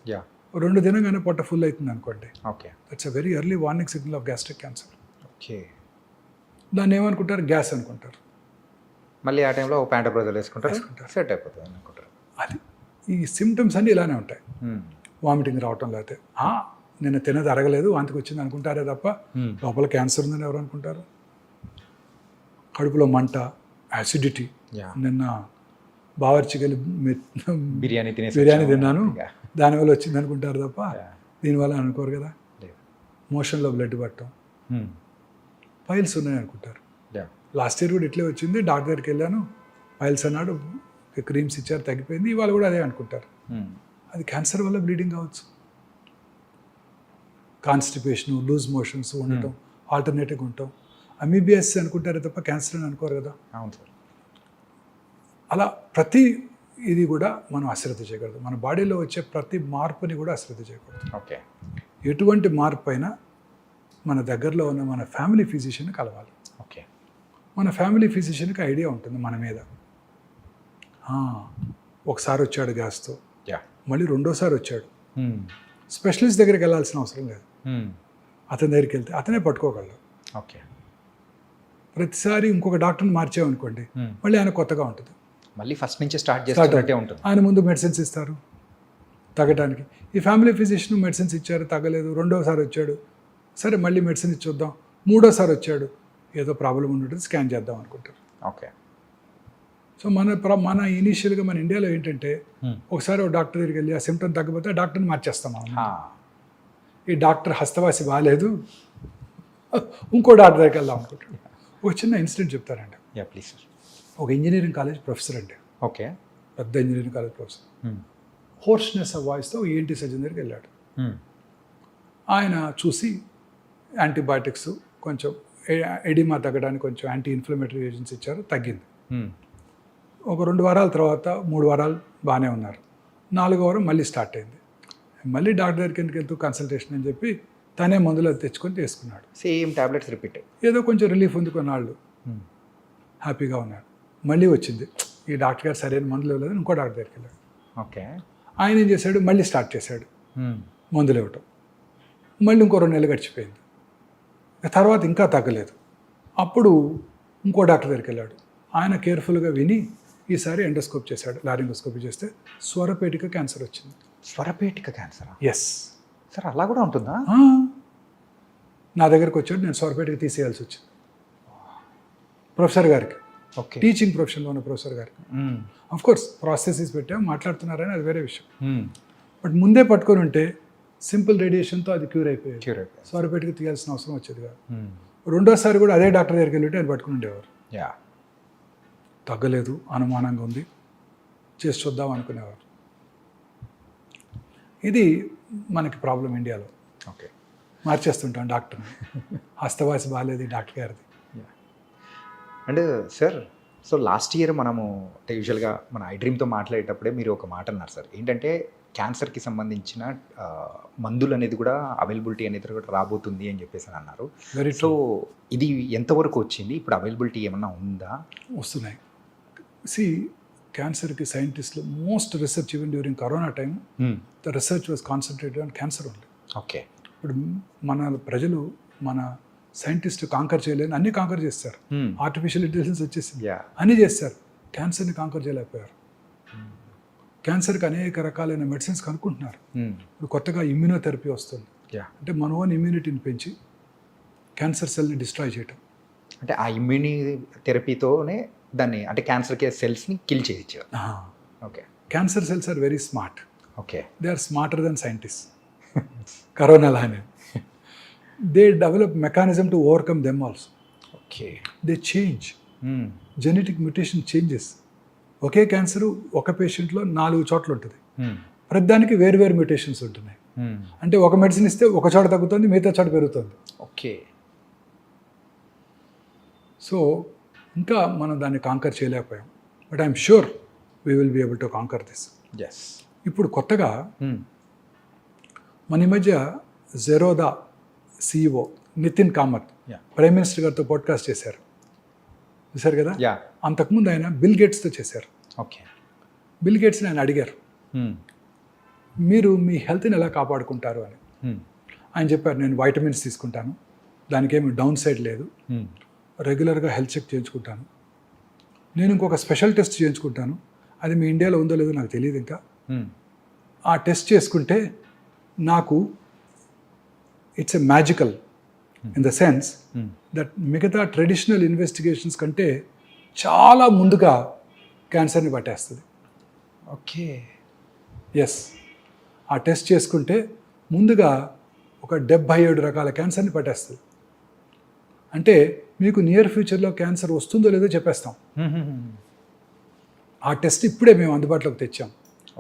[SPEAKER 2] 2 తినగానే పొట్ట ఫుల్ అవుతుంది అనుకోండి.
[SPEAKER 3] Okay,
[SPEAKER 2] that's a very early warning signal off gastric cancer.
[SPEAKER 3] Okay,
[SPEAKER 2] దాన్ని ఏమనుకుంటారు? గ్యాస్ అనుకుంటారు.
[SPEAKER 3] మళ్ళీ ఆ టైంలో ప్యాంటప్రజాలు వేసుకుంటారు, సెట్ అయిపోతుంది అనుకుంటారు.
[SPEAKER 2] అది ఈ సిమ్టమ్స్ అన్నీ ఇలానే ఉంటాయి. వామిటింగ్ రావటం, లేకపోతే నిన్న తినది అరగలేదు వాంతికి వచ్చింది అనుకుంటారే తప్ప లోపల క్యాన్సర్ ఉందని ఎవరు అనుకుంటారు? కడుపులో మంట, యాసిడిటీ. నిన్న బావర్చికి బిర్యానీ తిన్నాను దానివల్ల వచ్చింది అనుకుంటారు తప్ప దీనివల్ల అనుకోరు కదా. మోషన్లో బ్లడ్ పట్టడం, పైల్స్ ఉన్నాయి అనుకుంటారు. లాస్ట్ ఇయర్ కూడా ఇట్లే వచ్చింది, డాక్టర్ దగ్గరికి వెళ్ళాను, పైల్స్ అన్నాడు, క్రీమ్స్ ఇచ్చారు, తగ్గిపోయింది. ఇవాళ కూడా అదే అనుకుంటారు. అది క్యాన్సర్ వల్ల బ్లీడింగ్ కావచ్చు. కాన్స్టిపేషన్, లూజ్ మోషన్స్ ఉండటం, ఆల్టర్నేటివ్గా ఉంటాం. అమీబియస్ అనుకుంటారే తప్ప క్యాన్సర్ అని అనుకోరు కదా.
[SPEAKER 3] అవును సార్.
[SPEAKER 2] అలా ప్రతి ఇది కూడా మనం అశ్రద్ధ చేయకూడదు. మన బాడీలో వచ్చే ప్రతి మార్పుని కూడా అశ్రద్ధ చేయకూడదు.
[SPEAKER 3] ఓకే.
[SPEAKER 2] ఎటువంటి మార్పు అయినా మన దగ్గరలో ఉన్న మన ఫ్యామిలీ ఫిజిషియన్ని కలవాలి.
[SPEAKER 3] ఓకే.
[SPEAKER 2] మన ఫ్యామిలీ ఫిజిషియన్కి ఐడియా ఉంటుంది మన మీద. ఒకసారి వచ్చాడు గ్యాస్తో,
[SPEAKER 3] యా.
[SPEAKER 2] మళ్ళీ రెండోసారి వచ్చాడు. స్పెషలిస్ట్ దగ్గరికి వెళ్ళాల్సిన అవసరం లేదు. అతని దగ్గరికి వెళ్తే అతనే పట్టుకోగలడు.
[SPEAKER 3] ఓకే.
[SPEAKER 2] ప్రతిసారి ఇంకొక డాక్టర్ని మార్చామనుకోండి, మళ్ళీ ఆయన కొత్తగా ఉంటుంది.
[SPEAKER 3] మళ్ళీ ఫస్ట్ నుంచి స్టార్ట్ చేస్తున్నట్టే ఉంటుంది.
[SPEAKER 2] ఆయన ముందు మెడిసిన్స్ ఇస్తారు తగ్గడానికి. ఈ ఫ్యామిలీ ఫిజిషియన్ మెడిసిన్స్ ఇచ్చారు, తగ్గలేదు. రెండోసారి వచ్చాడు, సరే మళ్ళీ మెడిసిన్ ఇచ్చొద్దాం. మూడోసారి వచ్చాడు, ఏదో ప్రాబ్లం ఉంటుంది, స్కాన్ చేద్దాం అనుకుంటారు.
[SPEAKER 3] ఓకే.
[SPEAKER 2] సో మన ఇనీషియల్గా మన ఇండియాలో ఏంటంటే, ఒకసారి ఒక డాక్టర్ దగ్గరికి వెళ్ళి ఆ సిమ్టమ్ తగ్గకపోతే ఆ డాక్టర్ని మార్చేస్తాం. ఈ డాక్టర్ హస్తవాసి బాగాలేదు, ఇంకో డాక్టర్ దగ్గరికి వెళ్దాం అనుకుంటాడు. ఒక చిన్న ఇన్సిడెంట్ చెప్తారండి.
[SPEAKER 3] Yeah please sir.
[SPEAKER 2] ఒక ఇంజనీరింగ్ కాలేజ్ ప్రొఫెసర్ అండి,
[SPEAKER 3] ఓకే.
[SPEAKER 2] పెద్ద engineering college professor. Hoarseness of వాయిస్తో ఏంటి సర్జన్ దగ్గరికి వెళ్ళాడు. ఆయన చూసి యాంటీబయాటిక్స్, కొంచెం ఎడిమా తగ్గడానికి కొంచెం యాంటీ ఇన్ఫ్లమేటరీ ఏజెంట్స్ ఇచ్చారు, తగ్గింది. ఒక 2 వారాల తర్వాత 3 వారాలు బాగానే ఉన్నారు. 4వ వారం మళ్ళీ స్టార్ట్ అయింది. మళ్ళీ డాక్టర్ దగ్గరికి ఎందుకు వెళ్తూ కన్సల్టేషన్ అని చెప్పి తనే మందులు తెచ్చుకొని తీసుకున్నాడు.
[SPEAKER 3] Same tablets repeat.
[SPEAKER 2] ఏదో కొంచెం రిలీఫ్ ఉంది, కొన్నాళ్ళు హ్యాపీగా ఉన్నాడు. మళ్ళీ వచ్చింది, ఈ డాక్టర్ గారు సరైన మందులు ఇవ్వలేదు, ఇంకో డాక్టర్ దగ్గరికి వెళ్ళాడు.
[SPEAKER 3] ఓకే.
[SPEAKER 2] ఆయన ఏం చేశాడు, మళ్ళీ స్టార్ట్ చేశాడు మందులు ఇవ్వటం. మళ్ళీ ఇంకో 2 నెలలు గడిచిపోయింది. తర్వాత ఇంకా తగ్గలేదు. అప్పుడు ఇంకో డాక్టర్ దగ్గరికి వెళ్ళాడు. ఆయన కేర్ఫుల్గా విని ఈసారి ఎండోస్కోప్ చేశాడు. లారింగోస్కోపీ చేస్తే స్వరపేటిక క్యాన్సర్ వచ్చింది.
[SPEAKER 3] స్వరపేటిక క్యాన్సరా?
[SPEAKER 2] ఎస్
[SPEAKER 3] సార్, అలా కూడా ఉంటుందా?
[SPEAKER 2] నా దగ్గరికి వచ్చాడు, నేను స్వరపేటిక తీసేయాల్సి వచ్చింది. ప్రొఫెసర్ గారికి,
[SPEAKER 3] ఓకే,
[SPEAKER 2] టీచింగ్ ప్రొఫెషన్లో ఉన్న ప్రొఫెసర్ గారికి. ఆఫ్ కోర్స్ ప్రాసెసెస్ పెట్టాం, మాట్లాడుతున్నారని అది వేరే విషయం. బట్ ముందే పట్టుకొని ఉంటే సింపుల్ రేడియేషన్తో అది క్యూర్ అయిపోయేది. స్వరపేటిక తీయాల్సిన అవసరం వచ్చేది కాదు. రెండోసారి కూడా అదే డాక్టర్ దగ్గరికి వెళ్ళి ఆయన పట్టుకుని ఉండేవారు.
[SPEAKER 3] యా.
[SPEAKER 2] తగ్గలేదు, అనుమానంగా ఉంది, చేసి చూద్దాం అనుకునేవారు. ఇది మనకి ప్రాబ్లం ఇండియాలో.
[SPEAKER 3] ఓకే.
[SPEAKER 2] మార్చేస్తుంటాం డాక్టర్ని. హస్తవాసి బాగాలేదు డాక్టర్ గారిది.
[SPEAKER 3] And sir, so last year మనము అంటే యూజువల్గా మన ఐ డ్రీమ్తో మాట్లాడేటప్పుడే మీరు ఒక మాట అన్నారు సార్, ఏంటంటే క్యాన్సర్కి సంబంధించిన మందులు అనేది కూడా అవైలబిలిటీ అనేది కూడా రాబోతుంది అని చెప్పేసి అన్నారు. సో ఇది ఎంతవరకు వచ్చింది? ఇప్పుడు అవైలబిలిటీ ఏమన్నా ఉందా?
[SPEAKER 2] వస్తున్నాయి. క్యాన్సర్కి సైంటిస్టులు most research even during corona time the research was concentrated on cancer only.
[SPEAKER 3] Okay.
[SPEAKER 2] ఇప్పుడు మన ప్రజలు, మన సైంటిస్ట్ కాంకర్ చేయలేని అన్ని కాంకర్ చేస్తారు. ఆర్టిఫిషియల్ ఇంటెలిజెన్స్ వచ్చేసింది, అన్నీ చేస్తారు. క్యాన్సర్ని కాంకర్ చేయలేకపోయారు. క్యాన్సర్కి అనేక రకాలైన మెడిసిన్స్ కనుక్కుంటున్నారు. ఇప్పుడు కొత్తగా ఇమ్యూనోథెరపీ వస్తుంది. అంటే మన ఓన్ ఇమ్యూనిటీని పెంచి క్యాన్సర్ సెల్ని డిస్ట్రాయ్ చేయటం.
[SPEAKER 3] అంటే ఆ ఇమ్యూని థెరపీతోనే దాన్ని, అంటే క్యాన్సర్ సెల్స్ని కిల్ చేయొచ్చు. Okay.
[SPEAKER 2] Cancer cells are very smart.
[SPEAKER 3] Okay.
[SPEAKER 2] They are smarter than scientist. Corona లానే they develop mechanism to overcome them also.
[SPEAKER 3] Okay.
[SPEAKER 2] They change genetic mutation changes. ఒకే క్యాన్సర్ ఒక పేషెంట్లో 4 చోట్ల ఉంటుంది. ప్రతిదానికి వేరు మ్యూటేషన్స్ ఉంటున్నాయి. అంటే ఒక మెడిసిన్ ఇస్తే ఒక చోట తగ్గుతుంది, మిగతా చోట పెరుగుతుంది.
[SPEAKER 3] ఓకే.
[SPEAKER 2] సో ఇంకా మనం దాన్ని కాంకర్ చేయలేకపోయాం. But I'm sure we will be able to conquer this.
[SPEAKER 3] Yes.
[SPEAKER 2] ఇప్పుడు కొత్తగా మన ఈ మధ్య Zerodha CEO Nitin Kamath prime minister గారితో పాడ్కాస్ట్ చేశారు, చూశారు కదా. అంతకుముందు ఆయన బిల్ గేట్స్తో చేశారు.
[SPEAKER 3] ఓకే.
[SPEAKER 2] బిల్ గేట్స్ని ఆయన అడిగారు, మీరు మీ హెల్త్ని ఎలా కాపాడుకుంటారు అని. ఆయన చెప్పారు, నేను వైటమిన్స్ తీసుకుంటాను, దానికేమి డౌన్ సైడ్ లేదు, రెగ్యులర్గా హెల్త్ చెక్ చేయించుకుంటాను, నేను ఇంకొక స్పెషల్ టెస్ట్ చేయించుకుంటాను, అది మీ ఇండియాలో ఉందో లేదో నాకు తెలియదు ఇంకా. ఆ టెస్ట్ చేసుకుంటే నాకు it's a magical in the sense that మిగతా ట్రెడిషనల్ ఇన్వెస్టిగేషన్స్ కంటే చాలా ముందుగా క్యాన్సర్ని పట్టేస్తుంది.
[SPEAKER 3] ఓకే.
[SPEAKER 2] ఎస్, ఆ టెస్ట్ చేసుకుంటే ముందుగా ఒక 77 రకాల క్యాన్సర్ని పట్టేస్తుంది. అంటే మీకు నియర్ ఫ్యూచర్లో క్యాన్సర్ వస్తుందో లేదో చెప్పేస్తాం. ఆ టెస్ట్ ఇప్పుడే మేము అందుబాటులోకి తెచ్చాం.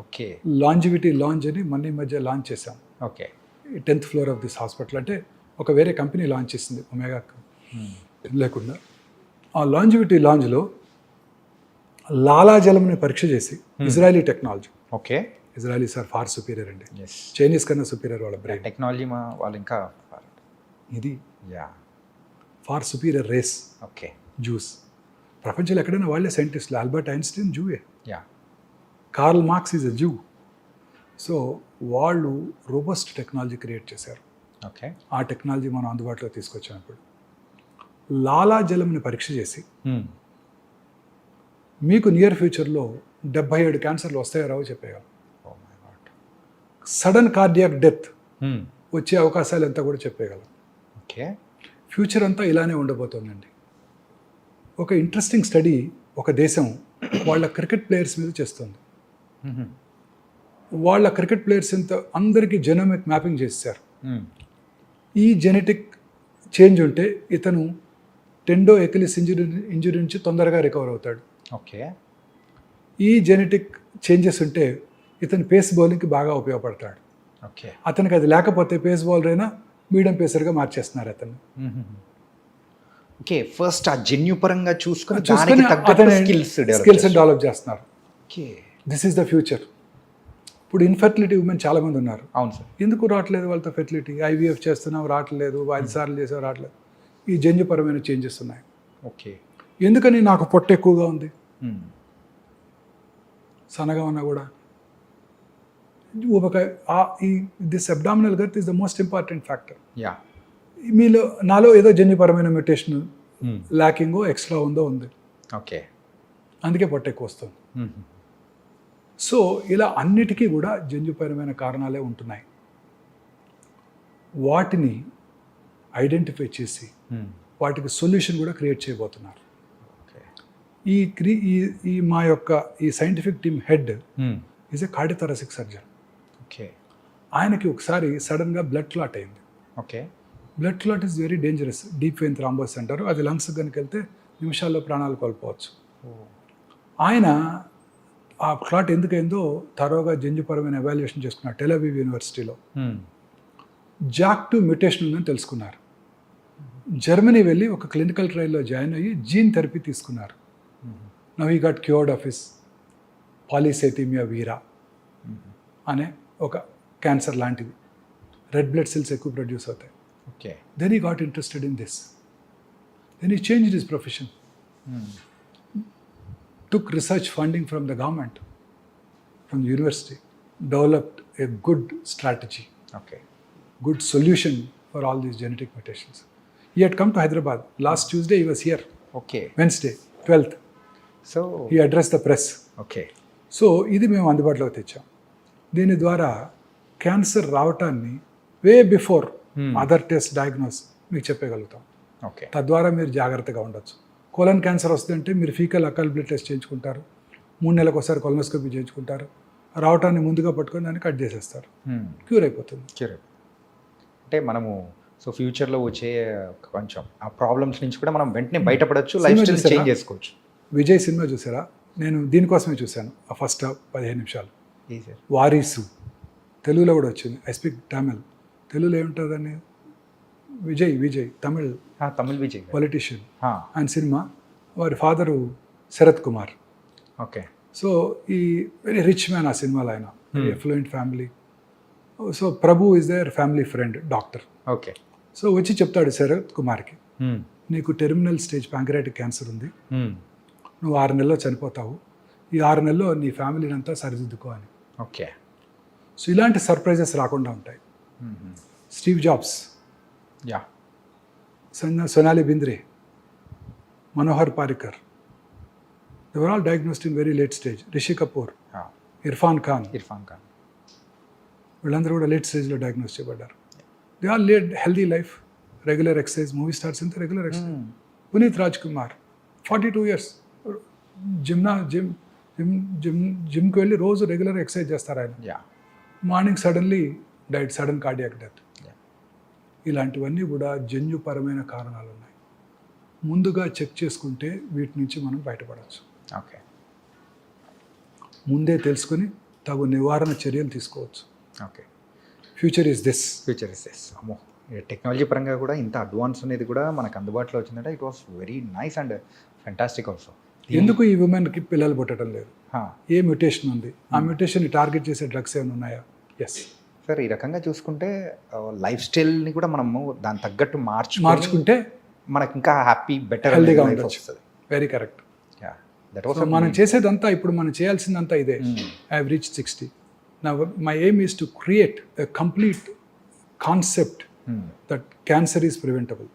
[SPEAKER 3] ఓకే.
[SPEAKER 2] లాంజివిటీ లాంచ్ అని మొన్న ఈ మధ్య లాంచ్ చేసాం.
[SPEAKER 3] Okay.
[SPEAKER 2] 10th floor of this hospital. అంటే ఒక వేరే కంపెనీ లాంచ్ చేసింది ఒమేగా లేకుండా. ఆ లాంజివిటీ లాంజ్లో లాలాజలంని పరీక్ష చేసి Israeli technology,
[SPEAKER 3] okay.
[SPEAKER 2] Israelis are far superior అండి,
[SPEAKER 3] ఎస్,
[SPEAKER 2] చైనీస్ కన్నా సుపీరియర్ వాళ్ళ బ్రెయిన్.
[SPEAKER 3] టెక్నాలజీ వాళ్ళు ఇంకా
[SPEAKER 2] ఇది
[SPEAKER 3] yeah,
[SPEAKER 2] far superior race
[SPEAKER 3] okay,
[SPEAKER 2] Jews. ప్రపంచంలో ఎక్కడైనా వాళ్ళే సైంటిస్టులు. ఆల్బర్ట్ ఐన్స్టీన్ జూయే,
[SPEAKER 3] yeah,
[SPEAKER 2] Karl Marx is a Jew. So వాళ్ళు రోబస్ట్ టెక్నాలజీ క్రియేట్ చేశారు.
[SPEAKER 3] ఓకే,
[SPEAKER 2] ఆ టెక్నాలజీ మనం అందుబాటులో తీసుకొచ్చినప్పుడు లాలాజలంని పరీక్ష చేసి మీకు నియర్ ఫ్యూచర్లో 77 క్యాన్సర్లు వస్తాయో రావో చెప్పేయగలం.
[SPEAKER 3] Oh my god,
[SPEAKER 2] sudden cardiac death వచ్చే అవకాశాలు ఎంత కూడా చెప్పేయగలం.
[SPEAKER 3] ఓకే,
[SPEAKER 2] ఫ్యూచర్ అంతా ఇలానే ఉండబోతోందండి. ఒక ఇంట్రెస్టింగ్ స్టడీ ఒక దేశం వాళ్ళ క్రికెట్ ప్లేయర్స్ మీద చేస్తుంది. వాళ్ళ క్రికెట్ ప్లేయర్స్ ఎంత అందరికీ జెనోమిక్ మ్యాపింగ్ చేశారు. ఈ జెనెటిక్ చేంజ్ ఉంటే ఇతను టెండో ఎకిలిస్ ఇంజురీ నుంచి తొందరగా రికవర్ అవుతాడు.
[SPEAKER 3] ఓకే,
[SPEAKER 2] ఈ జెనెటిక్ చేంజెస్ ఉంటే ఇతను పేస్ బౌలింగ్కి బాగా ఉపయోగపడతాడు.
[SPEAKER 3] ఓకే,
[SPEAKER 2] అతనికి అది లేకపోతే పేస్ బౌలర్ అయినా మీడియం పేసర్గా మార్చేస్తున్నారు అతను.
[SPEAKER 3] ఓకే. ఫస్ట్ ఆ జన్యు పరంగా చూసుకొని
[SPEAKER 2] చూసుకొని అతని
[SPEAKER 3] స్కిల్స్
[SPEAKER 2] డెవలప్ చేస్తున్నారు.
[SPEAKER 3] Okay,
[SPEAKER 2] this is the future. ఇప్పుడు ఇన్ఫర్టిలిటీ ఉమెన్ చాలామంది ఉన్నారు.
[SPEAKER 3] అవును సార్.
[SPEAKER 2] ఎందుకు రావట్లేదు వాళ్ళతో ఫెర్టిలిటీ? IVF చేస్తున్నావు రావట్లేదు, 5 సార్లు చేసావు రావట్లేదు. ఈ జన్యుపరమైన చేంజెస్ ఉన్నాయి.
[SPEAKER 3] ఓకే,
[SPEAKER 2] ఎందుకని నాకు పొట్ట ఎక్కువగా ఉంది, సన్నగా ఉన్నా కూడా ఊబకాయ. This abdominal girth is the most important factor.
[SPEAKER 3] Yeah,
[SPEAKER 2] మీలో నాలో ఏదో జన్యుపరమైన మ్యూటేషన్ ల్యాకింగో ఎక్స్ట్రా ఉందో ఉంది,
[SPEAKER 3] ఓకే,
[SPEAKER 2] అందుకే పొట్ట ఎక్కువ వస్తుంది. సో ఇలా అన్నిటికీ కూడా జన్యుపరమైన కారణాలే ఉంటున్నాయి. వాటిని ఐడెంటిఫై చేసి వాటికి సొల్యూషన్ కూడా క్రియేట్ చేయబోతున్నారు. ఈ మా యొక్క ఈ scientific team head is a cardiothoracic surgeon.
[SPEAKER 3] Okay,
[SPEAKER 2] ఆయనకి ఒకసారి సడన్గా బ్లడ్ క్లాట్ అయింది.
[SPEAKER 3] Okay,
[SPEAKER 2] blood clot is very dangerous. Deep vein thrombosis అంటారు. అది లంగ్స్ కనుక వెళ్తే నిమిషాల్లో ప్రాణాలు కోల్పోవచ్చు. ఆయన ఆ క్లాట్ ఎందుకైందో తరోగా జన్యుపరమైన ఎవాల్యుయేషన్ చేసుకున్నారు టెల్-అవీవ్ యూనివర్సిటీలో. JAK2 మ్యూటేషన్ ఉందని తెలుసుకున్నారు. జర్మనీ వెళ్ళి ఒక క్లినికల్ ట్రయల్లో జాయిన్ అయ్యి జీన్ థెరపీ తీసుకున్నారు. Now he got cured of his polycythemia vera అనే ఒక క్యాన్సర్ లాంటిది. రెడ్ బ్లడ్ సెల్స్ ఎక్కువ ప్రొడ్యూస్ అవుతాయి.
[SPEAKER 3] Okay,
[SPEAKER 2] then he got interested in this. Then he changed his profession. Took research funding from the government, from the university, developed a good strategy,
[SPEAKER 3] okay,
[SPEAKER 2] good solution for all these genetic mutations. He had come to Hyderabad. Last Tuesday he was here.
[SPEAKER 3] Okay.
[SPEAKER 2] Wednesday, 12th.
[SPEAKER 3] So
[SPEAKER 2] He addressed the press.
[SPEAKER 3] ఓకే,
[SPEAKER 2] సో ఇది మేము అందుబాటులోకి తెచ్చాం. దీని ద్వారా క్యాన్సర్ రావటాన్ని way before other test diagnose మీకు చెప్పగలుగుతాం.
[SPEAKER 3] ఓకే,
[SPEAKER 2] తద్వారా మీరు జాగ్రత్తగా ఉండొచ్చు. కోలన్ క్యాన్సర్ వస్తుందంటే మీరు ఫీకల్ అకాల్ బ్లడ్ టెస్ట్ చేయించుకుంటారు, 3 నెలలకు ఒకసారి కొలనోస్కోపీ చేయించుకుంటారు, రావటాన్ని ముందుగా పట్టుకొని దాన్ని కట్ చేసేస్తారు, క్యూర్ అయిపోతుంది.
[SPEAKER 3] క్యూర్. అంటే మనము సో ఫ్యూచర్లో వచ్చే కొంచెం ఆ ప్రాబ్లమ్స్ నుంచి కూడా మనం వెంటనే బయటపడవచ్చు, లైఫ్ స్టైల్ చేంజ్ చేసుకోవచ్చు.
[SPEAKER 2] విజయ్ సినిమా చూసారా? నేను దీనికోసమే చూశాను. ఆ ఫస్ట్ 15 నిమిషాలు
[SPEAKER 3] సార్.
[SPEAKER 2] వారీసు తెలుగులో కూడా వచ్చింది. I speak Tamil. తెలుగులో ఏముంటుందని విజయ్ తమిళ్
[SPEAKER 3] విజయ్
[SPEAKER 2] పొలిటీషియన్. ఆయన సినిమా వారి father Sarath Kumar.
[SPEAKER 3] Okay,
[SPEAKER 2] so ఈ వెరీ రిచ్ మ్యాన్ ఆ సినిమాలో. ఆయన very affluent family. So Prabhu is their family friend, doctor.
[SPEAKER 3] Okay,
[SPEAKER 2] so వచ్చి చెప్తాడు శరత్ కుమార్కి, నీకు టెర్మినల్ స్టేజ్ ప్యాంక్రియాటిక్ క్యాన్సర్ ఉంది, నువ్వు 6 నెలల్లో చనిపోతావు, ఈ 6 నెలల్లో నీ ఫ్యామిలీని అంతా సరిదిద్దుకో అని.
[SPEAKER 3] ఓకే.
[SPEAKER 2] సో ఇలాంటి సర్ప్రైజెస్ రాకుండా ఉంటాయి. Steve Jobs,
[SPEAKER 3] yeah,
[SPEAKER 2] Sonali Bendre, Manohar Parrikar, they were all diagnosed in very late stage. Rishi Kapoor, Irfan Khan వీళ్ళందరూ కూడా లేట్ స్టేజ్లో డయాగ్నోస్ చేయబడ్డారు. They all lead healthy life, regular exercise. Movie stars అంతా regular exercise. Puneeth Raj Kumar 42 years జిమ్కి వెళ్ళి రోజు రెగ్యులర్ ఎక్సర్సైజ్ చేస్తారు ఆయన. Morning suddenly diet, sudden cardiac death. ఇలాంటివన్నీ కూడా జన్యుపరమైన కారణాలు ఉన్నాయి. ముందుగా చెక్ చేసుకుంటే వీటి నుంచి మనం బయటపడవచ్చు.
[SPEAKER 3] ఓకే,
[SPEAKER 2] ముందే తెలుసుకొని తగు నివారణ చర్యలు తీసుకోవచ్చు.
[SPEAKER 3] ఓకే.
[SPEAKER 2] Future is this.
[SPEAKER 3] అమ్మో, టెక్నాలజీ పరంగా కూడా ఇంత అడ్వాన్స్ అనేది కూడా మనకు అందుబాటులో వచ్చిందంటే it was very nice and fantastic also.
[SPEAKER 2] ఎందుకు ఈ ఉమెన్కి పిల్లలు పుట్టడం లేదు? ఏ మ్యూటేషన్ ఉంది? ఆ మ్యూటేషన్ని టార్గెట్ చేసే డ్రగ్స్ ఏమైనా ఉన్నాయా? ఎస్
[SPEAKER 3] సార్, ఈ రకంగా చూసుకుంటే లైఫ్ స్టైల్ని కూడా మనము దాని తగ్గట్టు
[SPEAKER 2] మార్చుకుంటే
[SPEAKER 3] మనకి ఇంకా హ్యాపీ బెటర్
[SPEAKER 2] హెల్దీగా ఉండొచ్చు. Very correct.
[SPEAKER 3] దట్ వాస్
[SPEAKER 2] మనం చేసేదంతా ఇప్పుడు మనం చేయాల్సిందంతా ఇదే. I have reach 60. నా my aim is to create a complete concept that cancer is preventable.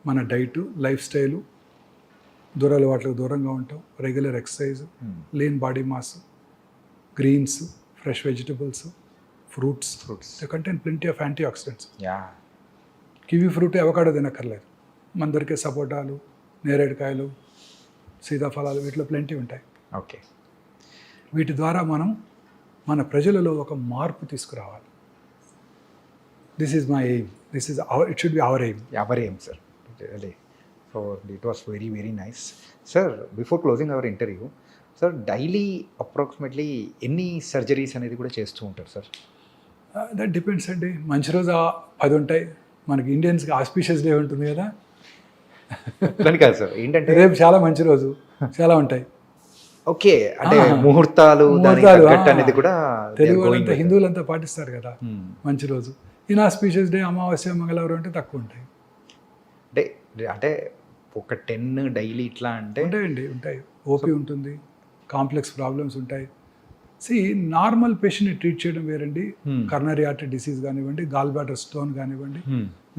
[SPEAKER 2] మన డైటు, లైఫ్ స్టైలు, దురలవాట్లకు దూరంగా ఉంటాం, regular exercise, lean body mass, greens, fresh vegetables, fruits. They contain plenty of antioxidants. Kiwi fruit, avocado తినక్కర్లేదు. మన దొరికే సపోటాలు, నేరేడుకాయలు, సీతాఫలాలు, వీటిలో plenty ఉంటాయి.
[SPEAKER 3] ఓకే.
[SPEAKER 2] వీటి ద్వారా మనం మన ప్రజలలో ఒక మార్పు తీసుకురావాలి. This is my aim. This is our, it should be our aim.
[SPEAKER 3] Our aim sir. Really. So it was very very nice. Sir, before closing our interview, sir daily approximately ఎన్ని surgeries అనేది కూడా చేస్తూ ఉంటారు sir?
[SPEAKER 2] That depends అండి. మంచి రోజు 10 ఉంటాయి. మనకి ఇండియన్స్కి ఆస్పీషియస్ డే ఉంటుంది కదా.
[SPEAKER 3] దాని కాదు సార్, ఏంటంటే
[SPEAKER 2] రేపు చాలా మంచి రోజు, చాలా ఉంటాయి.
[SPEAKER 3] ఓకే, అంటే ముహూర్తాలు అనేది కూడా
[SPEAKER 2] తెలుగు వాళ్ళంతా, హిందువులంతా పాటిస్తారు కదా మంచి రోజు. ఇన్ఆస్పీషియస్ డే, అమావాస్య, మంగళవారం అంటే తక్కువ ఉంటాయి.
[SPEAKER 3] అంటే అంటే ఒక 10 డైలీ ఇట్లా అంటే
[SPEAKER 2] ఉంటాయండి, ఉంటాయి. ఓపీ ఉంటుంది, కాంప్లెక్స్ ప్రాబ్లమ్స్ ఉంటాయి. నార్మల్ పేషెంట్ని ట్రీట్ చేయడం వేరండి. కర్నరీ ఆర్టరీ డిసీజ్ కానివ్వండి, గాల్ బ్లాడర్ స్టోన్ కానివ్వండి,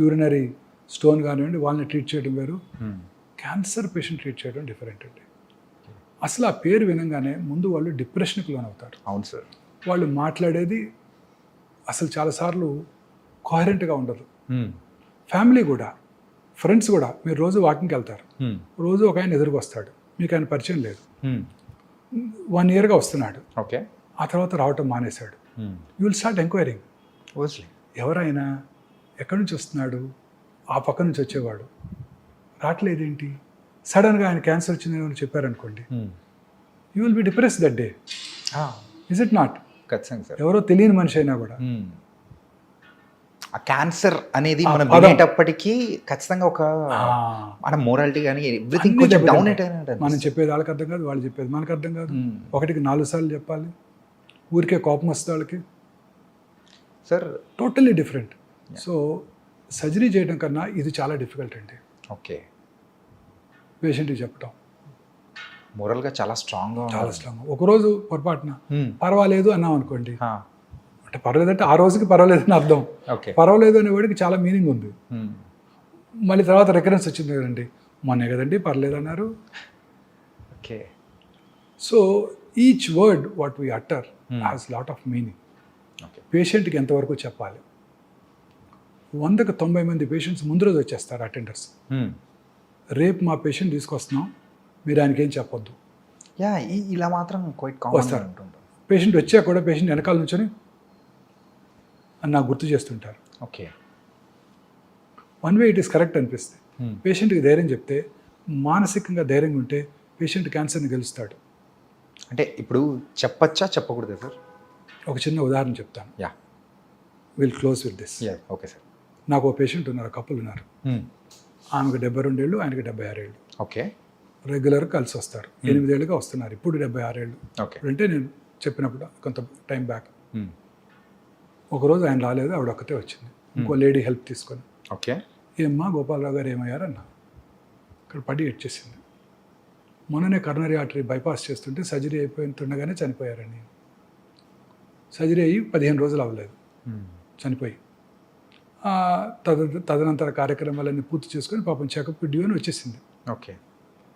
[SPEAKER 2] యూరినరీ స్టోన్ కానివ్వండి, వాళ్ళని ట్రీట్ చేయడం వేరు. క్యాన్సర్ పేషెంట్ ట్రీట్ చేయడం డిఫరెంట్ అండి. అసలు ఆ పేరు వినంగానే ముందు వాళ్ళు డిప్రెషన్కి లోనవుతారు.
[SPEAKER 3] అవును సార్.
[SPEAKER 2] వాళ్ళు మాట్లాడేది అసలు చాలాసార్లు కోహరెంట్గా ఉండదు. ఫ్యామిలీ కూడా, ఫ్రెండ్స్ కూడా. మీరు రోజు వాకింగ్కి వెళ్తారు, రోజు ఒక ఆయన ఎదురుకు వస్తాడు, మీకు ఆయన పరిచయం లేదు, 1 yearగా వస్తున్నాడు,
[SPEAKER 3] ఓకే,
[SPEAKER 2] ఆ తర్వాత రావటం మానేశాడు. You will start enquiring. ఎవరైనా ఎక్కడి నుంచి వస్తున్నాడు? ఆ పక్క నుంచి వచ్చేవాడు, రావట్లేదేంటి? సడన్గా ఆయన క్యాన్సర్ వచ్చిందని అని చెప్పారనుకోండి, you will be depress that day. Is it not?
[SPEAKER 3] ఖచ్చితంగా సార్.
[SPEAKER 2] ఎవరో తెలియని మనిషి అయినా కూడా
[SPEAKER 3] ఆ క్యాన్సర్ అనేది మనం వినేటప్పటికీ ఖచ్చితంగా ఒక మన మోరాలిటీ కానీ ఎవ్రీథింగ్ కొంచెం డౌన్ అయిపోయినట్టు.
[SPEAKER 2] మనం చెప్పేది వాళ్ళకి అర్థం కాదు, వాళ్ళు చెప్పేది మనకు అర్థం కాదు. ఒకటికి 4 సార్లు చెప్పాలి. ఊరికే కోపం వస్తే వాళ్ళకి
[SPEAKER 3] sir
[SPEAKER 2] totally different. So surgery చేయడం కన్నా ఇది చాలా డిఫికల్ట్ అండి.
[SPEAKER 3] ఓకే.
[SPEAKER 2] పేషెంట్కి చెప్పడం
[SPEAKER 3] మోరల్గా చాలా స్ట్రాంగ్.
[SPEAKER 2] ఒకరోజు పొరపాటున పర్వాలేదు అన్నాం అనుకోండి, అంటే పర్వాలేదంటే ఆ రోజుకి పర్వాలేదని అర్థం. పర్వాలేదు అనే వాడికి చాలా మీనింగ్ ఉంది. మళ్ళీ తర్వాత రికరెన్స్ వచ్చింది కదండి, మొన్నే కదండి పర్లేదు అన్నారు.
[SPEAKER 3] Okay.
[SPEAKER 2] So each word what we utter has lot of meaning. పేషెంట్కి ఎంతవరకు చెప్పాలి? 100కి 90 మంది పేషెంట్స్ ముందు రోజు వచ్చేస్తారు అటెండర్స్. రేపు మా పేషెంట్ తీసుకొస్తున్నాం, మీరు ఆయనకి ఏం చెప్పొద్దు.
[SPEAKER 3] ఇలా మాత్రం వస్తారు.
[SPEAKER 2] పేషెంట్ వచ్చాక కూడా పేషెంట్ వెనకాల నుంచొని అని నాకు గుర్తు చేస్తుంటారు.
[SPEAKER 3] Okay.
[SPEAKER 2] One way it is correct అనిపిస్తుంది. పేషెంట్కి ధైర్యం చెప్తే, మానసికంగా ధైర్యంగా ఉంటే పేషెంట్ క్యాన్సర్ని గెలుస్తాడు.
[SPEAKER 3] అంటే ఇప్పుడు చెప్పచ్చా చెప్పకూడదు సార్?
[SPEAKER 2] ఒక చిన్న ఉదాహరణ చెప్తాను. Will close with this.
[SPEAKER 3] Okay sir.
[SPEAKER 2] నాకు ఒక పేషెంట్ ఉన్నారు, కపుల్ ఉన్నారు. ఆమెకు 72 ఏళ్ళు, ఆయనకి 76 ఏళ్ళు.
[SPEAKER 3] ఓకే.
[SPEAKER 2] రెగ్యులర్గా కలిసి వస్తారు. 8 ఏళ్ళుగా వస్తున్నారు. ఇప్పుడు 76 ఏళ్ళు. అంటే నేను చెప్పినప్పుడు కొంత టైం బ్యాక్. ఒకరోజు ఆయన రాలేదు, ఆవిడ ఒక్కతే వచ్చింది, ఇంకో లేడీ హెల్ప్ తీసుకొని.
[SPEAKER 3] ఓకే.
[SPEAKER 2] ఏమ్మా గోపాలరావు గారు ఏమయ్యారన్నా? ఇక్కడ పడి ఎడ్చేసింది. మొన్ననే కర్నరీ ఆర్టరీ బైపాస్ చేస్తుంటే సర్జరీ అయిపోతుండగానే చనిపోయారండి. సర్జరీ అయ్యి 15 రోజులు అవ్వలేదు, చనిపోయి. తదనంతర కార్యక్రమాలన్నీ పూర్తి చేసుకొని పాపం చెకప్ డ్యూ అని వచ్చేసింది.
[SPEAKER 3] ఓకే.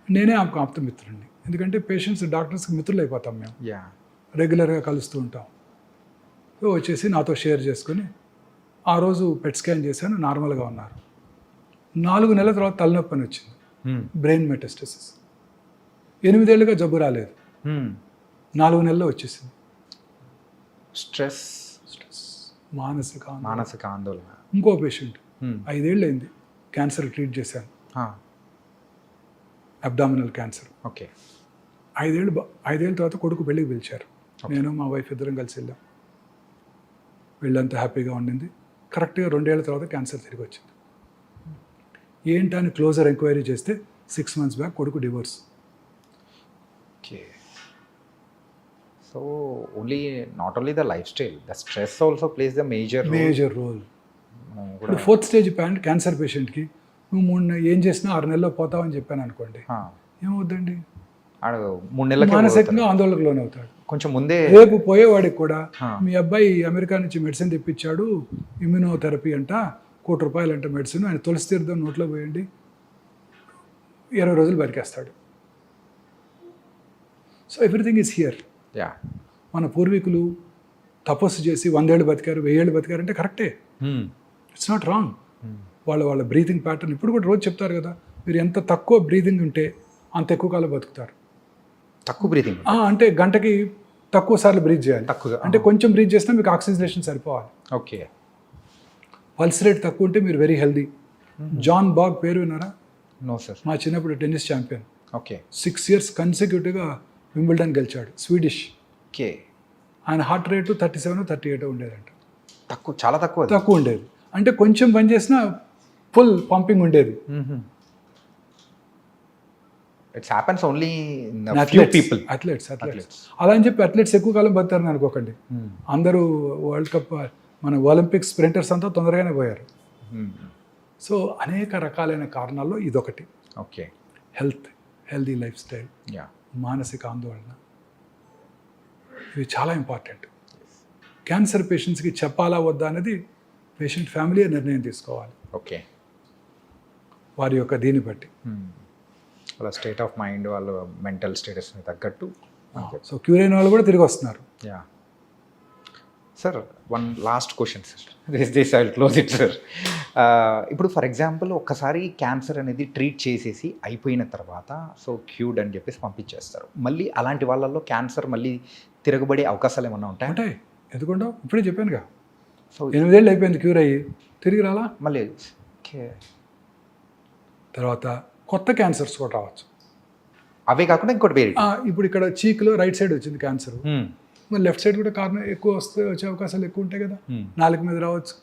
[SPEAKER 2] నేనే ఆమెకు ఆప్త మిత్రుడిని, ఎందుకంటే పేషెంట్స్ డాక్టర్స్కి మిత్రులు అయిపోతాం మేము, రెగ్యులర్గా కలుస్తూ ఉంటాం. సో వచ్చేసి నాతో షేర్ చేసుకొని, ఆ రోజు పెట్ స్కాన్ చేశాను, నార్మల్గా ఉన్నారు. 4 నెలల తర్వాత తలనొప్పి అని వచ్చింది, బ్రెయిన్ మెటాస్టసిస్. 8 ఏళ్ళుగా జబ్బు రాలేదు, 4 నెలల్లో వచ్చేసింది.
[SPEAKER 3] స్ట్రెస్,
[SPEAKER 2] మానసిక
[SPEAKER 3] ఆందోళన.
[SPEAKER 2] ఇంకో పేషెంట్ 5 ఏళ్ళు అయింది, క్యాన్సర్ ట్రీట్ చేశాను, అబ్డామినల్ క్యాన్సర్.
[SPEAKER 3] ఓకే.
[SPEAKER 2] 5 ఏళ్ళ తర్వాత కొడుకు పెళ్ళికి పిలిచారు. నేను మా వైఫ్ ఇద్దరం కలిసి వెళ్ళాం. వీళ్ళంతా హ్యాపీగా ఉండింది. కరెక్ట్గా 2 ఏళ్ల తర్వాత క్యాన్సర్ తిరిగి వచ్చింది. ఏంటని క్లోజర్ ఎంక్వైరీ చేస్తే 6 months బ్యాక్ కొడుకు divorce.
[SPEAKER 3] Okay. So not only the lifestyle, the stress also plays the major
[SPEAKER 2] role. ఇప్పుడు 4th stage క్యాన్సర్ పేషెంట్కి నువ్వు ఏం చేసినా 6 నెలల్లో పోతావని చెప్పాను అనుకోండి, ఏమవుద్దండి,
[SPEAKER 3] 3 నెలలకి
[SPEAKER 2] మానసికంగా ఆందోళనకు లోనవుతాడు.
[SPEAKER 3] కొంచెం ముందే
[SPEAKER 2] రేపు పోయేవాడికి కూడా మీ అబ్బాయి అమెరికా నుంచి మెడిసిన్ తెప్పించాడు, ఇమ్యూనోథెరపీ అంట, ₹1 కోటి అంట మెడిసిన్, ఆయన తులసి తీర్థం నోట్లో పోయండి 20 రోజులు బతికేస్తాడు. So everything is here.
[SPEAKER 3] Yeah,
[SPEAKER 2] మన పూర్వీకులు తపస్సు చేసి 100 ఏళ్ళు బతికారు, 1000 ఏళ్ళు బతికారంటే కరెక్టే, ఇట్స్ నాట్ రాంగ్. వాళ్ళ బ్రీతింగ్ ప్యాటర్న్ ఇప్పుడు కూడా రోజు చెప్తారు కదా, మీరు ఎంత తక్కువ బ్రీతింగ్ ఉంటే అంత ఎక్కువ కాలం బతుకుతారు.
[SPEAKER 3] తక్కువ బ్రీతింగ్
[SPEAKER 2] అంటే గంటకి తక్కువ సార్లు బ్రీత్ చేయాలి.
[SPEAKER 3] తక్కువగా
[SPEAKER 2] అంటే కొంచెం బ్రీత్ చేసినా మీకు ఆక్సిజనేషన్ సరిపోవాలి.
[SPEAKER 3] ఓకే.
[SPEAKER 2] పల్స్ రేట్ తక్కువ ఉంటే మీరు వెరీ హెల్దీ. జాన్ బాగ్ పేరు విన్నారా?
[SPEAKER 3] No sir.
[SPEAKER 2] మా చిన్నప్పుడు టెన్నిస్ ఛాంపియన్,
[SPEAKER 3] ఓకే.
[SPEAKER 2] 6 years కన్సిక్యూటివ్గా వింబుల్డన్ గెలిచాడు, స్వీడిష్.
[SPEAKER 3] ఓకే.
[SPEAKER 2] ఆయన హార్ట్ రేటు 37, 38 ఉండేదంట.
[SPEAKER 3] తక్కువ, చాలా తక్కువ.
[SPEAKER 2] తక్కువ ఉండేది అంటే కొంచెం పని చేసినా ఫుల్ పంపింగ్ ఉండేది.
[SPEAKER 3] It's happens only in few people.
[SPEAKER 2] Athletes అలా అని చెప్పి అథ్లెట్స్ ఎక్కువ కాలం బతారని అనుకోకండి. అందరూ వరల్డ్ కప్ మన ఒలింపిక్స్ స్ప్రింటర్స్ అంతా తొందరగానే పోయారు. సో అనేక రకాలైన కారణాల్లో ఇదొకటి.
[SPEAKER 3] Okay.
[SPEAKER 2] Healthy life style,
[SPEAKER 3] yeah,
[SPEAKER 2] మానసిక ఆందోళన, ఇవి చాలా ఇంపార్టెంట్. క్యాన్సర్ పేషెంట్స్కి చెప్పాలా వద్దా అనేది పేషెంట్ ఫ్యామిలీ నిర్ణయం తీసుకోవాలి.
[SPEAKER 3] ఓకే.
[SPEAKER 2] వారి యొక్క దీన్ని బట్టి.
[SPEAKER 3] వాళ్ళ స్టేట్ ఆఫ్ మైండ్, వాళ్ళ మెంటల్ స్టేటస్ని తగ్గట్టు.
[SPEAKER 2] సో క్యూర్ అయిన వాళ్ళు కూడా తిరిగి వస్తున్నారు.
[SPEAKER 3] Yeah sir, one last question sir, this I will close it sir. ఇప్పుడు ఫర్ ఎగ్జాంపుల్ ఒక్కసారి క్యాన్సర్ అనేది ట్రీట్ చేసేసి అయిపోయిన తర్వాత సో క్యూర్డ్ అని చెప్పేసి పంపించేస్తారు. మళ్ళీ అలాంటి వాళ్ళల్లో క్యాన్సర్ మళ్ళీ తిరగబడే అవకాశాలు ఏమన్నా ఉంటాయి?
[SPEAKER 2] ఉంటాయి, ఎందుకుంటా, ఇప్పుడే చెప్పానుగా.
[SPEAKER 3] సో
[SPEAKER 2] 8 ఏళ్ళు అయిపోయింది క్యూర్ అయ్యి, తిరిగి రాలా
[SPEAKER 3] మళ్ళీ. ఓకే.
[SPEAKER 2] తర్వాత కొత్త క్యాన్సర్స్ కూడా రావచ్చు.
[SPEAKER 3] అవే కాకుండా ఇంకోటి వేరే.
[SPEAKER 2] ఇప్పుడు ఇక్కడ చీక్లో రైట్ సైడ్ వచ్చింది క్యాన్సర్, మరి లెఫ్ట్ సైడ్ కూడా కారణం ఎక్కువ వచ్చే అవకాశాలు ఎక్కువ ఉంటాయి కదా. నాలుక మీద రావచ్చు,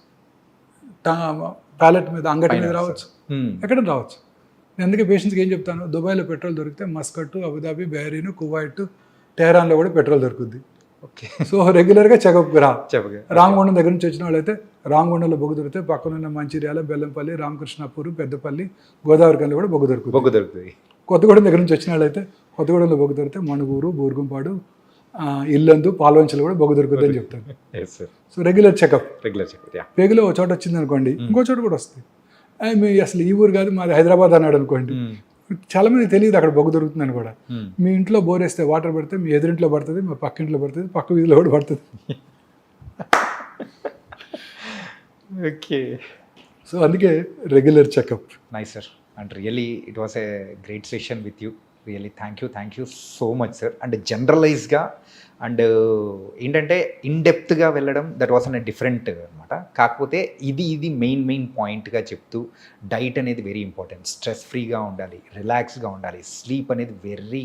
[SPEAKER 2] ప్యాలెట్ మీద, అంగటి మీద రావచ్చు, ఎక్కడ రావచ్చు. నేను అందుకే పేషెంట్స్కి ఏం చెప్తాను, దుబాయ్లో పెట్రోల్ దొరికితే మస్కట్, అబుదాబి, బహ్రీన్, కువైట్, టెహరాన్లో కూడా పెట్రోల్ దొరుకుద్ది.
[SPEAKER 3] ఓకే.
[SPEAKER 2] సో రెగ్యులర్గా చెకప్కి రా.
[SPEAKER 3] చెప్పగా
[SPEAKER 2] రామగుండం దగ్గర నుంచి వచ్చిన వాళ్ళైతే రామగుండంలో బొగ్గు దొరికితే పక్కనున్న మంచిర్యాల, బెల్లంపల్లి, రామకృష్ణాపూర్, పెద్దపల్లి, గోదావరి కల్లో కూడా బొగ్గు దొరుకుతుంది. కొత్తగూడెం దగ్గర నుంచి వచ్చిన వాళ్ళైతే కొత్తగూడెంలో బొగ్గు దొరికితే మణుగూరు, బూర్గుంపాడు, ఇల్లందు, పాల్వంచలు కూడా బొగ్గు దొరుకుతుంది అని చెప్తాను. So regular checkup. పేగులో ఒక చోట వచ్చింది అనుకోండి, ఇంకో చోట కూడా వస్తుంది. మీ అసలు ఈ ఊరు కాదు, మాది హైదరాబాద్ అన్నాడు అనుకోండి, చాలా మందికి తెలియదు అక్కడ బొగ్గు దొరుకుతుందని కూడా. మీ ఇంట్లో బోర్ వేస్తే వాటర్ పడితే మీ ఎదురింట్లో పడుతుంది, మా పక్క ఇంట్లో పడుతుంది, పక్క వీధిలో కూడా పడుతుంది.
[SPEAKER 3] ఓకే.
[SPEAKER 2] సో అందుకే regular checkup.
[SPEAKER 3] Nice sir, and really it was a great session with you. Really thank you so much sir. And జనరలైజ్గా అండ్ ఏంటంటే ఇన్డెప్త్గా వెళ్ళడం, దట్ వాస్ అన్ డిఫరెంట్ అనమాట. కాకపోతే ఇది మెయిన్ పాయింట్గా చెప్తూ, డైట్ అనేది వెరీ ఇంపార్టెంట్, స్ట్రెస్ ఫ్రీగా ఉండాలి, రిలాక్స్గా ఉండాలి, స్లీప్ అనేది వెరీ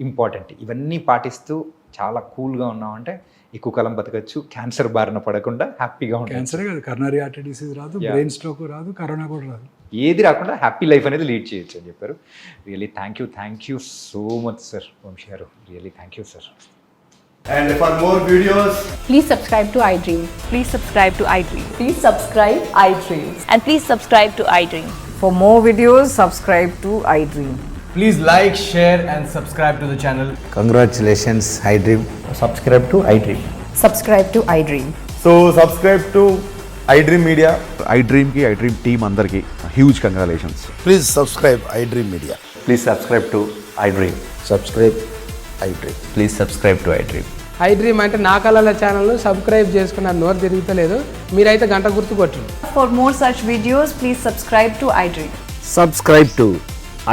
[SPEAKER 3] ఇంపార్టెంట్. ఇవన్నీ పాటిస్తూ చాలా కూల్గా ఉన్నామంటే ఎక్కువ కాలం బతకచ్చు, క్యాన్సర్ బారిన పడకుండా హ్యాపీగా ఉంటాం.
[SPEAKER 2] క్యాన్సరే కాదు, కరోనరీ హార్ట్ డిసీజ్ రాదు, బ్రెయిన్ స్ట్రోక్ రాదు, కరోనా కూడా రాదు,
[SPEAKER 3] ఏది రాకుండా హ్యాపీ లైఫ్ అనేది లీడ్ చేయొచ్చు అని చెప్పారు. Really thank you so much sir Vamshi గారు. Really thank you sir.
[SPEAKER 4] And for more videos,
[SPEAKER 5] Please subscribe to iDream.
[SPEAKER 6] Please subscribe to iDream.
[SPEAKER 5] Please subscribe iDream.
[SPEAKER 6] And please subscribe to iDream.
[SPEAKER 7] For more videos, subscribe to iDream.
[SPEAKER 4] please like, share and subscribe to the channel.
[SPEAKER 8] Congratulations, iDream.
[SPEAKER 4] Subscribe to iDream.
[SPEAKER 7] Subscribe to iDream.
[SPEAKER 4] So subscribe to iDream Media.
[SPEAKER 9] iDream की iDream team अंदर की huge congratulations.
[SPEAKER 8] Please subscribe iDream Media.
[SPEAKER 4] Please subscribe to iDream.
[SPEAKER 8] Subscribe iDream.
[SPEAKER 4] Please subscribe to iDream.
[SPEAKER 10] iDream అంటే నా కళల ఛానల్ను subscribe చేసుకున్న నోరు తిరుగుతలేదు, మీరైతే గంట గుర్తు కొట్టండి.
[SPEAKER 6] For more such videos, please subscribe to iDream.
[SPEAKER 11] Subscribe to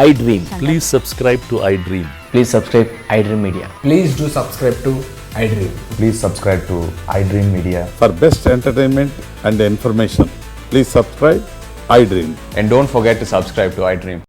[SPEAKER 11] iDream. Please subscribe to iDream.
[SPEAKER 4] Please subscribe iDream Media. Please do subscribe to iDream.
[SPEAKER 9] Please subscribe to iDream Media.
[SPEAKER 12] For best entertainment and information, please subscribe iDream.
[SPEAKER 4] And don't forget to subscribe to iDream.